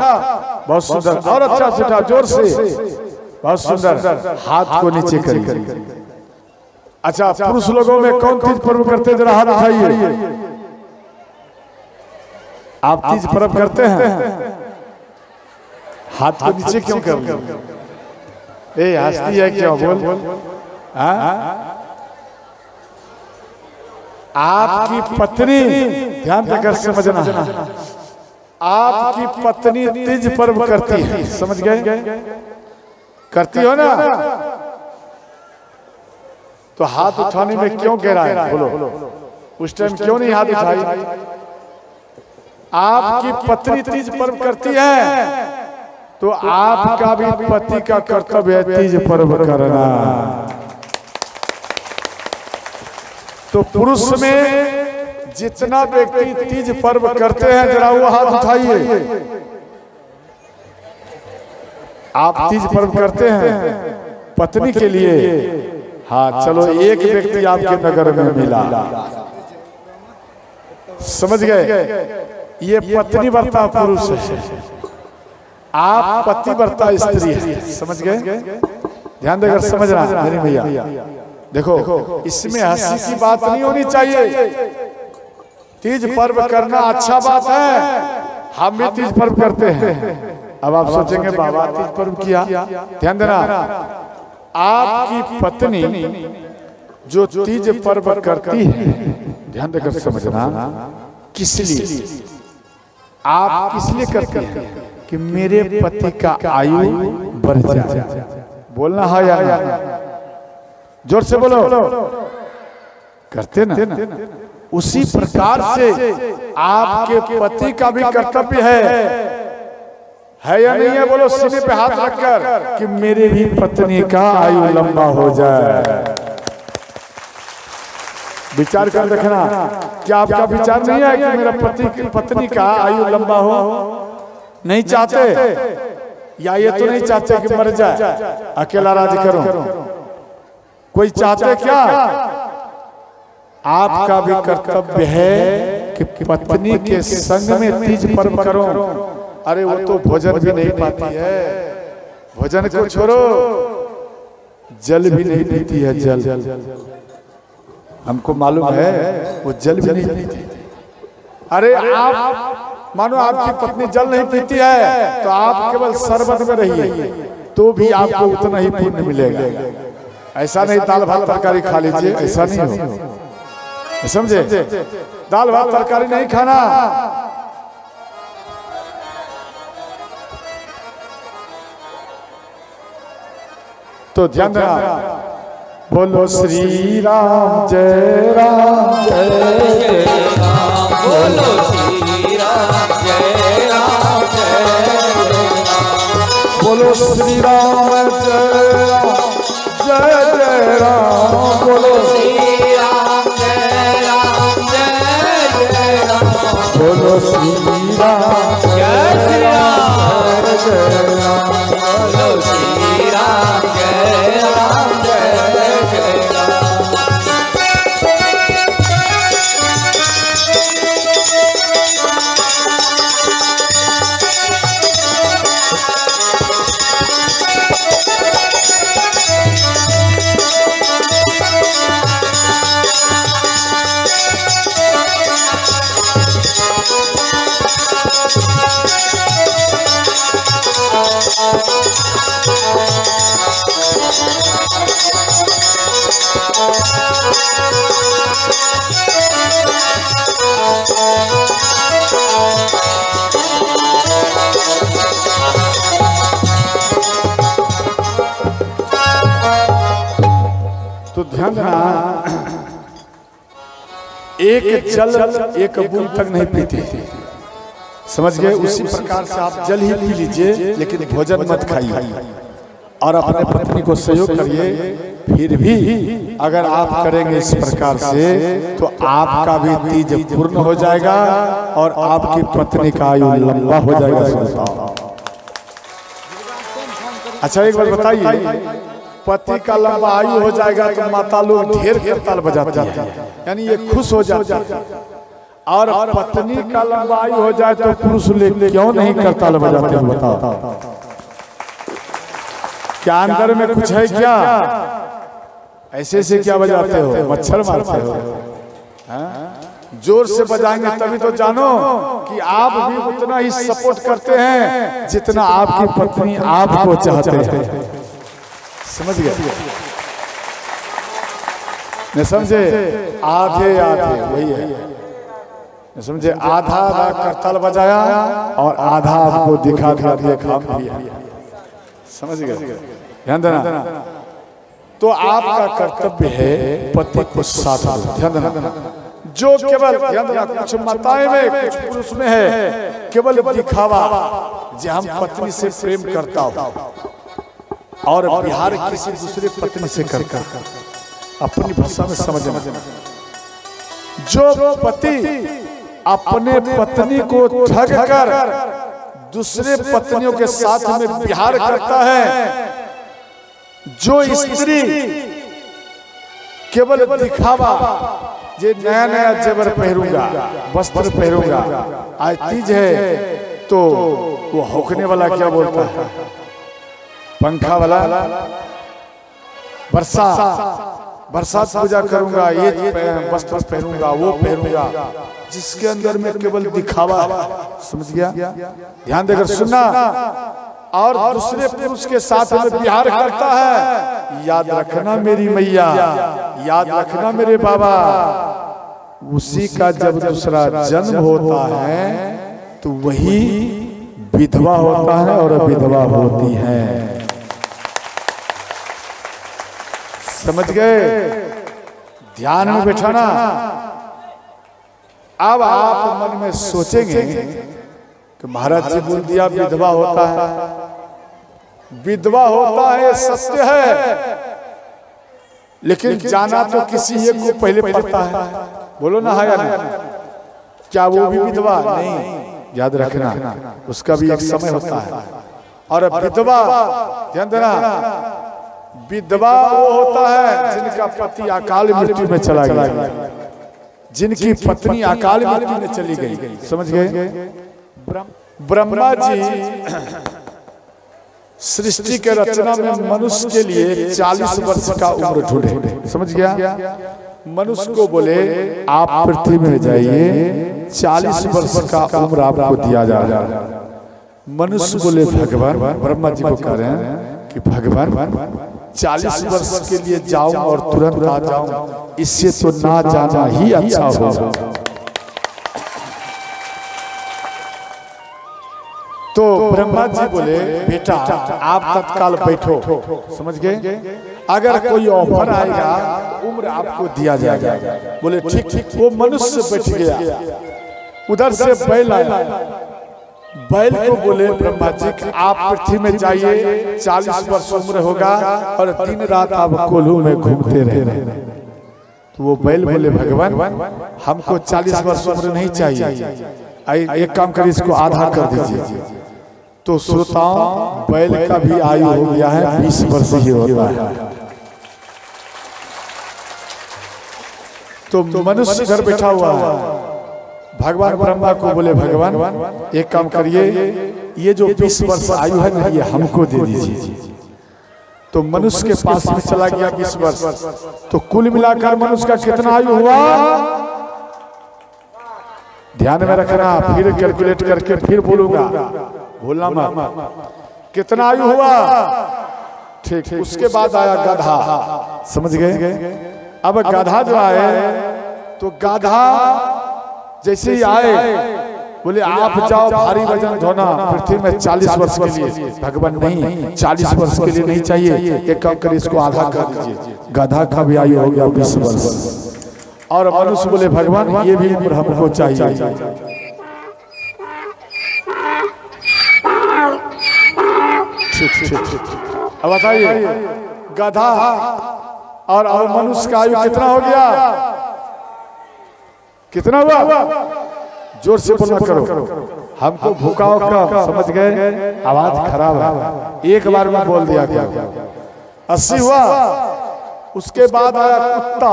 Speaker 1: बहुत सुंदर, और अच्छा से उठा, जोर से, बहुत सुंदर। हाथ को नीचे करिए। अच्छा, पुरुष लोगों में कौन तीज पर्व करते हैं? जरा हाथ उठाइए। आप तीज पर्व करते हैं? हाथ को नीचे क्यों कर रहे? ए हंसती है क्यों? बोल। आपकी पत्नी, ध्यान देकर समझना, आपकी पत्नी तीज पर्व करती है, समझ गए? करती हो ना? तो हाथ उठाने में क्यों कह रहा है? बोलो, उस टाइम क्यों नहीं हाथ उठाई? आपकी पत्नी तीज पर्व करती है तो आपका भी पति का कर्तव्य है तीज पर्व करना। तो पुरुष में जितना व्यक्ति तीज पर्व करते हैं, जरा वो हाथ उठाइए। आप तीज पर्व करते हैं पत्नी के लिए? हाँ, चलो एक व्यक्ति आपके नगर में मिला। समझ गए? ये पत्नी वर्ता पुरुष है, आप पति वर्ता स्त्री है। समझ गए? ध्यान देकर समझना मेरी भैया। देखो, इसमें हंसी की बात नहीं होनी चाहिए। तीज पर्व करना अच्छा बात है, हम भी तीज पर्व करते हैं। अब आप सोचेंगे बाबा तीज पर्व किया, ध्यान देना, आपकी पत्नी जो तीज पर्व करती है, ध्यान देकर समझना, किस लिए? आप किस लिए करते हैं? कि मेरे पति का आयु बढ़ जाए। बोलना है या नहीं? जोर से बोलो। करते ना? उसी प्रकार से आपके पति का भी कर्तव्य है या नहीं है? बोलो सीने पे हाथ रखकर कि मेरे भी पत्नी का आयु लंबा हो जाए। विचार कर देखना, क्या आपका विचार नहीं है कि मेरा पत्नी का आयु लंबा हो? नहीं चाहते? या ये तो नहीं चाहते कि मर जाए, अकेला राज करो? कोई चाहते क्या? आपका भी कर्तव्य है कि पत्नी के संग में तीज पर्व करो। अरे वो तो भोजन भी नहीं पाती है, भोजन को छोड़ो, जल भी नहीं पीती है। जल हमको मालूम है, वो जल भी नहीं पीती। अरे आप मानो आपकी पत्नी जल नहीं पीती है तो आप केवल शरबत में रहिए, तो भी आपको उतना ही पुण्य मिलेगा। ऐसा नहीं दाल भात तरकारी खा लीजिए, ऐसा नहीं हो, समझे? दाल भात तरकारी नहीं खाना। तो ध्यान देना, बोलो श्री राम जय राम जय राम,
Speaker 2: बोलो श्री राम जय राम जय राम,
Speaker 1: बोलो श्री राम जय राम जय जय राम बोलो
Speaker 2: श्री राम जय राम जय जय राम
Speaker 1: बोलो श्री राम
Speaker 2: जय श्री राम
Speaker 1: जय राम
Speaker 2: बोलो श्री राम जय राम जय जय राम।
Speaker 1: तो ध्यान देना, एक जल एक बूंद तक नहीं पीते, समझ गए? उसी प्रकार से आप जल ही पी लीजिए, लेकिन भोजन मत खाइए और अपने पत्नी को सहयोग करिए। फिर भी अगर आप करेंगे इस प्रकार से तो आपका भी तीज पूर्ण हो जाएगा और आपकी पत्नी का आयु लंबा हो जाएगा। अच्छा एक बार बताइए, पति का लंबा आयु हो जाएगा तो माता लोग ढेर करताल बजाती है, यानी ये खुश हो जाती है। और पत्नी का लंबा आयु हो जाए तो पुरुष लोग क्यों नहीं करताल बजाते हैं? बताओ, क्या अंदर में कुछ है क्या? ऐसे से क्या बजाते हो? मच्छर मारते हो? जोर से बजाएंगे तभी तो जानो कि आप भी उतना ही सपोर्ट करते हैं जितना आपकी पत्नी आपको चाहते हैं। समझ गए? नहीं समझे? आधे आधे वही है। नहीं समझे? आधा आधा करताल बजाया और आधा आपको दिखा दिया काम किया। समझ गए? ध्यान देना। तो आपका कर्तव्य है पति को साथ दो। ध्यान देना, जो केवल ध्यान देना, कुछ माताएं में कुछ पुरुष में है केवल दिखावा, जो हम पत्नी से प्रेम करता हूं और बिहार किसी दूसरे पत्नी से करता, अपनी भाषा में समझना। जो पति अपने पत्नी को ठग कर दूसरे पत्नियों के साथ में विहार करता है, जो स्त्री केवल दिखावा, जे नया नया जेवर पहनूंगा, वस्त्र पहनूंगा, आज तीज है तो वो होकने वाला क्या बोलता है, पंखा वाला, बरसात पूजा करूंगा, ये वस्त्र पहनूंगा, वो पहनूंगा, जिसके अंदर में केवल दिखावा। समझ गया? ध्यान देकर सुनना। और दूसरे पुरुष के साथ में विहार करता है, याद रखना मेरी मैया, याद रखना मेरे बाबा, उसी का जब दूसरा जन्म होता है तो वही विधवा होता है और विधवा होती है। समझ गए? ध्यान में बैठाना। अब आप मन में सोचेंगे कि महाराज जी बोल दिया विधवा होता है, विधवा होता है, सत्य है, लेकिन जाना तो किसी एक को पहले पड़ता है। बोलो ना, है या नहीं? क्या वो भी विधवा नहीं? याद रखना, उसका भी एक समय होता है। और विधवा, ध्यान देना, विधवा वो होता है जिनका पति अकाल मृत्यु में चला गया, जिनकी पत्नी अकाल मृत्यु में चली गई। समझ गए? ब्रह्मा जी सृष्टि के रचना में मनुष्य के लिए 40 वर्ष का उम्र ढूंढे। समझ गया? मनुष्य को बोले आप पृथ्वी में जाइए, 40 वर्ष का उम्र आपको दिया जा रहा है। मनुष्य बोले भगवान, ब्रह्मा जी को कह रहे हैं कि भगवान 40 वर्ष के लिए जाऊं और तुरंत आ जाऊं, इससे तो ना जाना ही अच्छा होगा। तो ब्रह्मा जी बोले बेटा आप तत्काल बैठो। समझ गए? अगर कोई ऑफर आएगा उम्र आपको दिया जाएगा। बोले ठीक ठीक। वो मनुष्य बैठ गया, उधर से बैल आया, बैल को बोले ब्रह्मा जी कि आप पृथ्वी में जाइए, 40 वर्ष उम्र होगा और दिन रात आप कोल्हू में घूमते रहे। तो वो बैल बोले भगवान हमको 40 वर्ष उम्र नहीं चाहिए, एक काम करिए इसको आधा कर दीजिए। तो श्रोताओं बैल का भी आयु हो गया है 20 वर्ष ही होता है। तो मनुष्य इधर बैठा हुआ है, भगवान ब्रह्मा को बोले भगवान एक काम करिए, ये जो 20 वर्ष आयु है ना ये हमको दे दीजिए। तो मनुष्य के पास में चला गया 20 वर्ष। तो कुल मिलाकर मनुष्य का कितना आयु हुआ ध्यान में रखना, फिर कैलकुलेट करके फिर बोलूंगा, भूलना मत। कितना आयु हुआ? ठीक। उसके बाद आया गधा, समझ गए? अब गधा जो आए तो गधा जैसे ही आए बोले आप जाओ भारी वजन ढोना पृथ्वी में 40 वर्ष के लिए। भगवान नहीं, 40 वर्ष के लिए नहीं चाहिए, एक काम करिए इसको आधा कर दीजिए। गधा का भी आयु हो गया 20 वर्ष। और मनुष्य बोले भगवान ये भी उम्र हमको चाहिए। अब बताइए गधा और मनुष्य का आयु कितना हो गया? कितना हुआ? जोर से बोलना करो, हमको भूखाओ का समझ गए, आवाज खराब है, एक बार में बोल दिया गया। 80 हुआ। उसके बाद आया कुत्ता।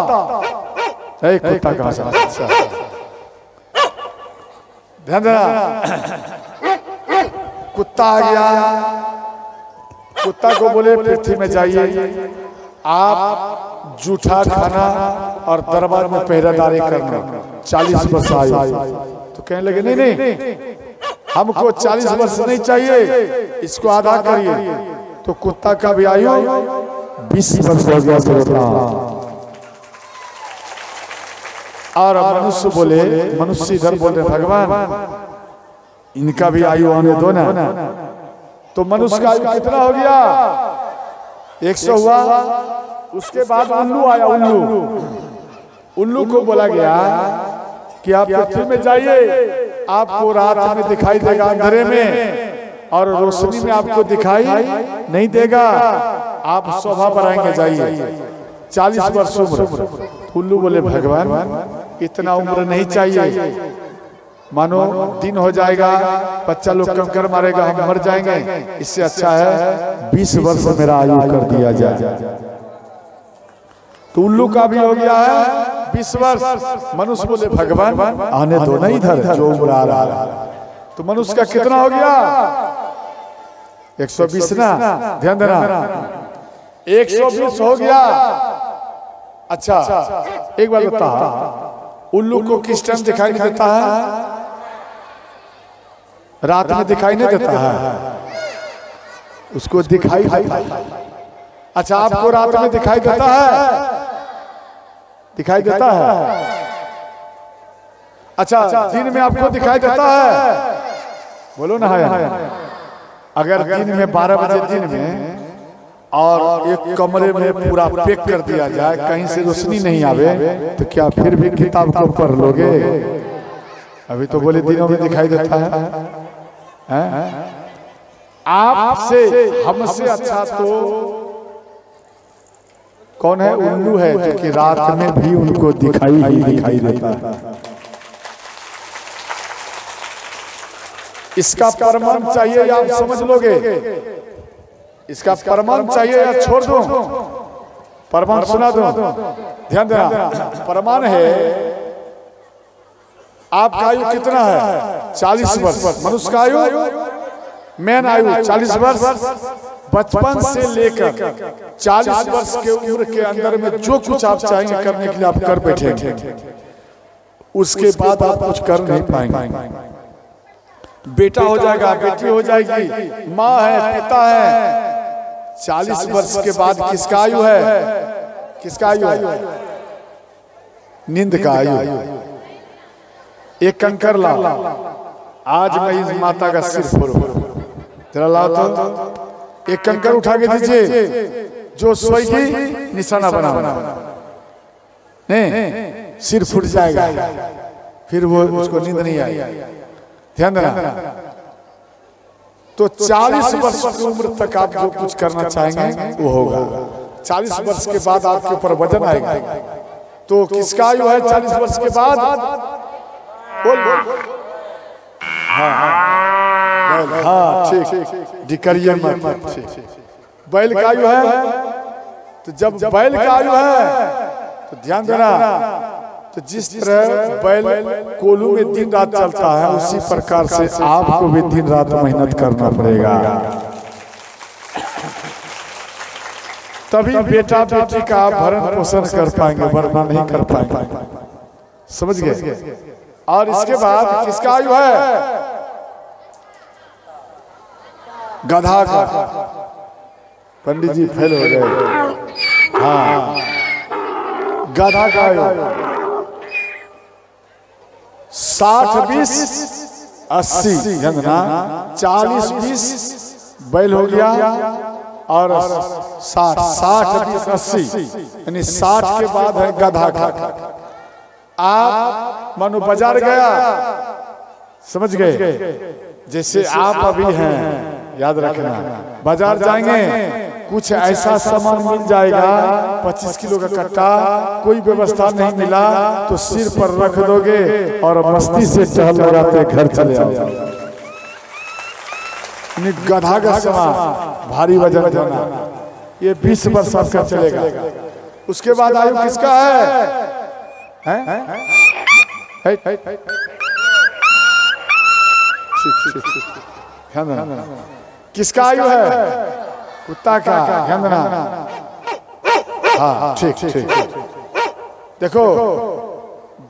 Speaker 1: कुत्ता कहां से? ध्यान देना, कुत्ता आ गया। कुत्ता को बोले पृथ्वी में जाइए, आप जूठा खाना और दरबार में पहरेदारी करना, 40 वर्ष आयु। तो कहने लगे नहीं हमको 40 वर्ष नहीं चाहिए, इसको आधा करिए। तो कुत्ता का भी आयु 20 वर्ष हो गया। और मनुष्य बोले, मनुष्य इधर बोल रहे भगवान इनका भी आयु आने दो ना। तो मनुष्य का आयु कितना हो गया? 100 हुआ। उसके बाद उल्लू आया। उल्लू को बोला गया कि आप पृथ्वी में जाइए, आपको रात में दिखाई देगा अंधेरे में, और रोशनी में आपको दिखाई नहीं देगा, आप शोभा बढ़ाएंगे, जाइए। 40 वर्ष उम्र। उल्लू बोले भगवान इतना उम्र नहीं चाहिए, मानो दिन हो जाएगा, बच्चा लोग कंकर मारेगा, हम मर जाएंगे, इससे अच्छा है 20 वर्ष मेरा आयु कर दिया जाए। तो उल्लू का भी हो गया है 20 वर्ष। मनुष्य बोले भगवान आने दो ना इधर, जो उम्र आ रहा है। तो मनुष्य का कितना हो गया? 120 ना, ध्यान देना, 120 हो गया। अच्छा एक बार बता, उल्लू को किस टाइम दिखाई नहीं देता है? रात में दिखाई नहीं देता है, उसको दिखाई देता है। अच्छा आपको रात में दिखाई देता है? दिखाई देता है। अच्छा दिन में आपको दिखाई देता है? बोलो ना है। अगर दिन में 12 बजे दिन में और एक कमरे में पूरा पैक कर दिया जाए, कहीं से रोशनी नहीं आवे, तो क्या फिर भी किताब को पढ़ लोगे? अभी तो बोले दिनों में दिखाई देता है। आपसे हमसे अच्छा तो कौन है? उल्लू है, जो कि रात में भी उनको दिखाई देता है। इसका प्रमाण चाहिए या आप समझ लोगे? इसका प्रमाण चाहिए या छोड़ दो? प्रमाण सुना दो, ध्यान देना। प्रमाण है, आपका आयु कितना है? 40 वर्ष। मनुष्य का आयु, मेन आयु 40 वर्ष। बचपन से लेकर 40 वर्ष के उम्र के अंदर में जो कुछ आप चाहेंगे करने के लिए आप कर बैठेंगे, उसके बाद आप कुछ कर नहीं पाएंगे। बेटा हो जाएगा, बेटी हो जाएगी, माँ है, पिता है। 40 वर्ष के बाद किसका आयु है? किसका आयु है? नींद का आयु। एक कंकर ला, आज मैं इस माता का सिर फोड़ूं, जरा लाओ तो। एक कंकर उठा के दीजिए, जो सोएगी निशाना बना नहीं, सिर फूट जाएगा, फिर वो उसको नींद नहीं आएगी। ध्यान देना, तो 40 वर्ष की उम्र तक आप जो कुछ करना चाहेंगे वो होगा। 40 वर्ष के बाद आपके ऊपर वजन आएगा। तो किसका आयु है 40 वर्ष के बाद? बोल बोल। हाँ ठीक, डिकरिए मत। बैल का आयु है, तो जब बैल का आयु है तो ध्यान देना, तो जिस तरह बैल कोलू में दिन रात चलता है, उसी प्रकार से आपको भी दिन रात मेहनत करना पड़ेगा, तभी बेटा बेटी का आप भरण पोषण कर पाएंगे, वरना नहीं कर पाएंगे। समझ गए? और इसके बाद किसका आयु है? गधा का। पंडित जी फेल हो गए। हाँ, गधा का आयु 60-20-80, ना 40-20 बैल हो गया और 60-20-80, यानी 60 के बाद है गधा का। आप मानो बाजार गया, समझ गए? जैसे आप अभी हैं, याद रखना, बाजार जाएंगे, कुछ ऐसा सामान मिल जाएगा 25 किलो का कट्टा, कोई व्यवस्था नहीं मिला तो सिर पर रख दोगे और मस्ती से टहल लगाते घर चले आओ। गधा का सामान भारी वजन देना, ये 20 वर्ष आपका चलेगा। उसके बाद आयु किसका है? किसका आयु है? कुत्ता का। ध्यान देना। हाँ ठीक। देखो,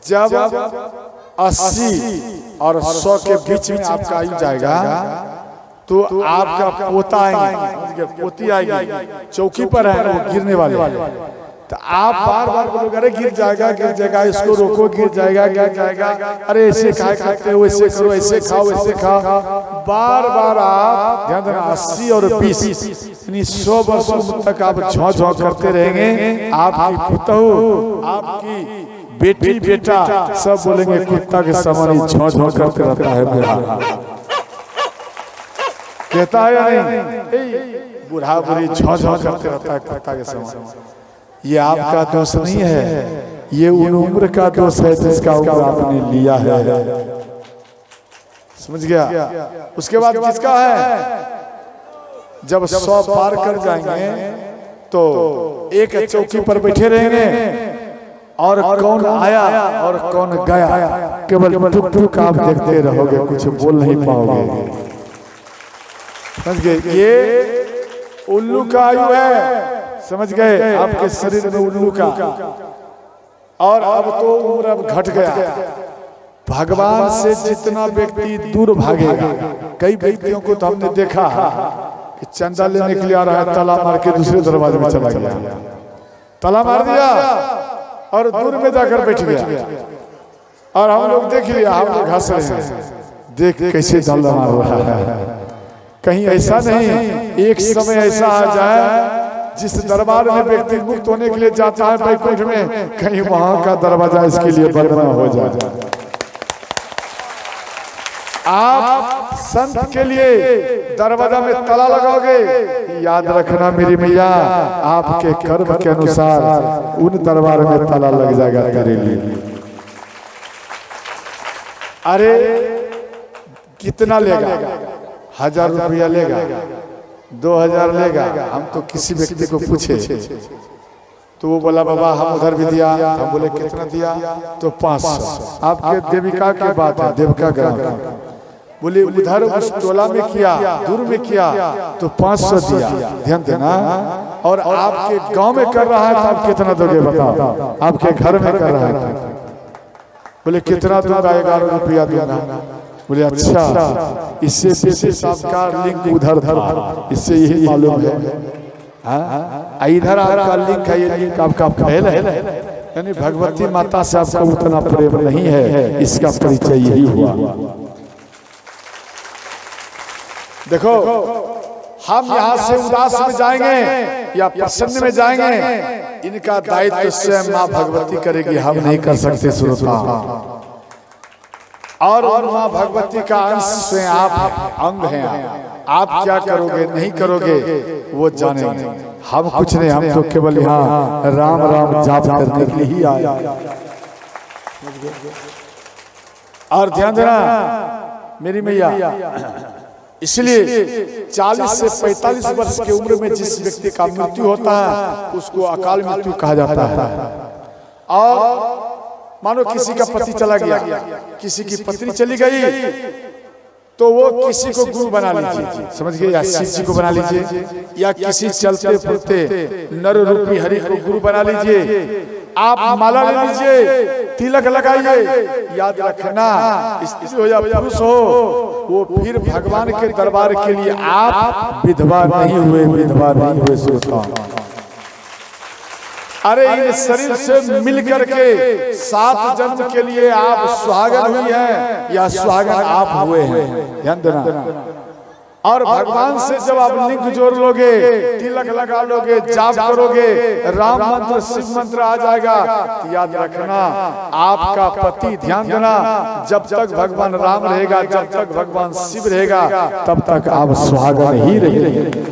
Speaker 1: जब 80 और 100 के बीच में आपका आयु जाएगा तो आपका पोता आएंगे, पोती आएगी, चौकी पर है वो गिरने वाले, तो आप बार बार बोलोगे अरे गिर जाएगा, इसको रोको, गिर जाएगा, अरे ऐसे खाते हो, ऐसे करो, ऐसे खाओ, ऐसे खाओ, बार बार आप ध्यान देना। 80 और 20 यानी 100 वर्षों तक आप झों करते रहेंगे। आपकी पुतहू, आपकी बेटी बेटा सब बोलेंगे कुत्ता के समान ही झों करते रहता है मेरा। कहता है या नहीं? बूढ़ा बुढ़ी झों करते रहता है कुत्ता के समान। ये आपका दोष नहीं है, ये उन उम्र का दोष है जिसका उम्र आपने लिया है। समझ गया? उसके बाद किसका है? जब 100 पार कर जाएंगे तो एक चौकी पर बैठे रहेंगे और कौन आया और कौन गया केवल टुक आप देखते रहोगे, कुछ बोल नहीं पाओगे। समझ गए? ये उल्लू का आयु है। समझ गए? आपके शरीर में उल्लू का। और अब तो उम्र अब घट गया। भगवान से जितना व्यक्ति दूर भागेगा, कई व्यक्तियों को तो हमने देखा कि चंदा लेने के लिए आ रहा है, ताला मार के दूसरे दरवाजे में चला गया, ताला मार दिया और दूर में जाकर बैठ गया। और हम लोग देख लिया, हम लोग हंस रहे हैं, देख कैसे ताला मार रहा है। कहीं ऐसा नहीं, एक समय ऐसा आ जाए जिस दरबार में व्यक्ति मुक्त होने के लिए जाता है बैकुंठ में, कहीं वहां का दरवाजा इसके लिए बंद न हो जाए। आप संत के लिए दरवाजा में ताला लगाओगे, याद रखना मेरी मैया, आपके कर्म के अनुसार उन दरबार में ताला लग जाएगा तेरे लिए। अरे कितना लेगा? 1000 रुपया लेगा, 2000 लेगा। हम तो किसी व्यक्ति को पूछे तो वो बोला बाबा हम उधर भी दिया, हम बोले कितना दिया? तो 500। आपके देविका की बात है, देविका ग्राम का। बोले उधर उस टोला में किया, दूर में किया तो 500 दिया। ध्यान देना। और आपके गांव में कर रहा है तो आप कितना दोगे बताओ? आपके घर में कर रहा है। बोले कितना दूंगा? 11 रुपया दूंगा। बोले अच्छा, इससे विशेष आपका लिंक उधर था, इससे यही मालूम है। इधर आपका लिंक है, ये लिंक आपका फैल है, यानी भगवती माता से आपका उतना प्रेम नहीं है, इसका परिचय यही हुआ। देखो, हम यहाँ से उदास में जाएंगे या प्रसन्न में जाएंगे, इनका दायित्व स्वयं माँ भगवती करेगी, हम नहीं कर सकते। श्रोता, और माँ भगवती का अंश से आप अंग हैं। आप क्या करोगे नहीं करोगे वो जाने। हम कुछ नहीं, हम तो केवल यहाँ राम राम जाप करने के लिए ही आए। और ध्यान देना मेरी मैया, इसलिए 40 से 45 वर्ष की उम्र में जिस व्यक्ति का मृत्यु होता है उसको अकाल मृत्यु कहा जाता है। और मानो किसी का पति चला गया, किसी की पत्नी चली गई, तो वो किसी को गुरु बना लीजिए, समझ गए, या शिव जी को बना लीजिए, या किसी चलते फिरते नर रूपी हरि को गुरु बना लीजिए। आप माला ले लीजिए, तिलक लगाइए, याद रखना स्त्री हो या पुरुष हो, वो फिर भगवान के दरबार के लिए आप विधवा नहीं हुए, विधवा नहीं हुए सोचता। अरे इन शरीर से मिल करके 7 जन्म के लिए आप सुहागन हुई हैं या सुहागन आप हुए हैं, ध्यान देना। और भगवान से जब आप लिंक जोड़ लोगे, तिलक लगा लोगे, जाप करोगे, राम मंत्र शिव मंत्र आ जाएगा, तो याद रखना आपका पति, ध्यान देना, जब तक भगवान राम रहेगा, जब तक भगवान शिव रहेगा, तब तक आप सुहागन ही रहेंगे,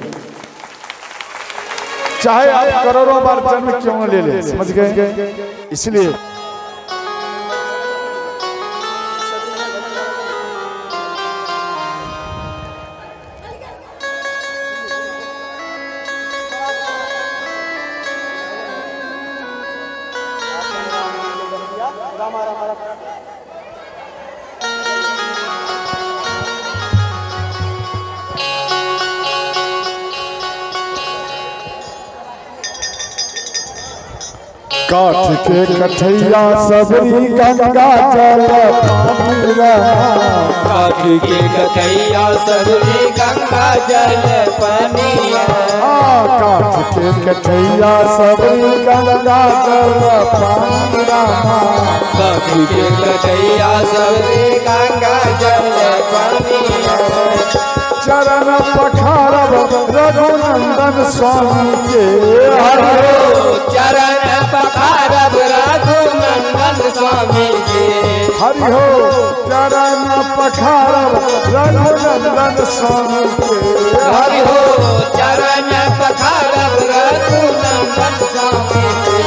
Speaker 1: चाहे आप करोड़ों बार जन्म क्यों न ले ले, समझ गए। इसलिए काठ के कठैया सबरी गंगा जल पानीरा,
Speaker 2: काठ के कठैया सबरी गंगा जल पानीरा,
Speaker 1: काठ के कठैया सबरी गंगा जल पानीरा,
Speaker 2: काठ के कठैया सबरी गंगा जल पानीरा।
Speaker 1: चरण पखारब रघुनंदन स्वामी के,
Speaker 2: हरि हो चरण पखारब रघुनंदन स्वामी के,
Speaker 1: हरि हो चरण पखारब रघुनंदन स्वामी के,
Speaker 2: हरि हो चरण पखारब रघुनंदन स्वामी के।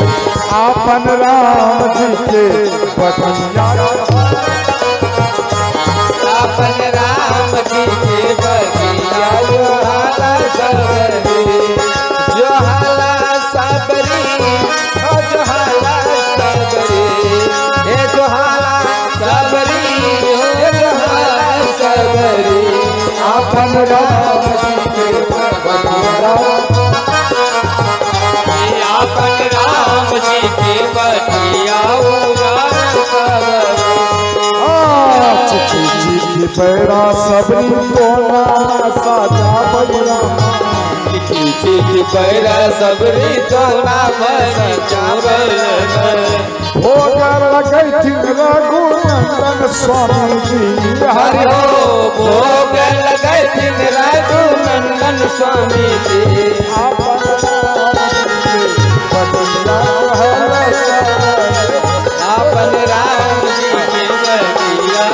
Speaker 1: आपन राम जी के बटिया,
Speaker 2: आपन राम जी के बटिया, जोहाला सबरी, जोहाला सबरी, ओ जोहाला सबरी, हे जोहाला सबरी, हो जोहाला सबरी।
Speaker 1: आपन राम जी के बटिया,
Speaker 2: आपन राम जी के बटिया, जोहाला सबरी।
Speaker 1: चिट्ठी चिट्ठी पैरा सबरी कोना साजा बैरा,
Speaker 2: चिट्ठी पैरा सबरी तोला बरी चावल,
Speaker 1: भोग लगैथिन रघुनंदन स्वामी जी,
Speaker 2: हरि हो भोग लगैथिन रघुनंदन स्वामी जी।
Speaker 1: आपन
Speaker 2: आपन राम जी के बटिया,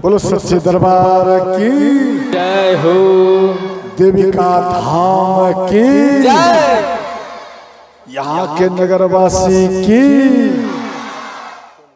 Speaker 1: बोलो सच्चे दरबार की
Speaker 2: जय हो,
Speaker 1: देविका धाम की,
Speaker 2: जय,
Speaker 1: यहाँ के नगरवासी की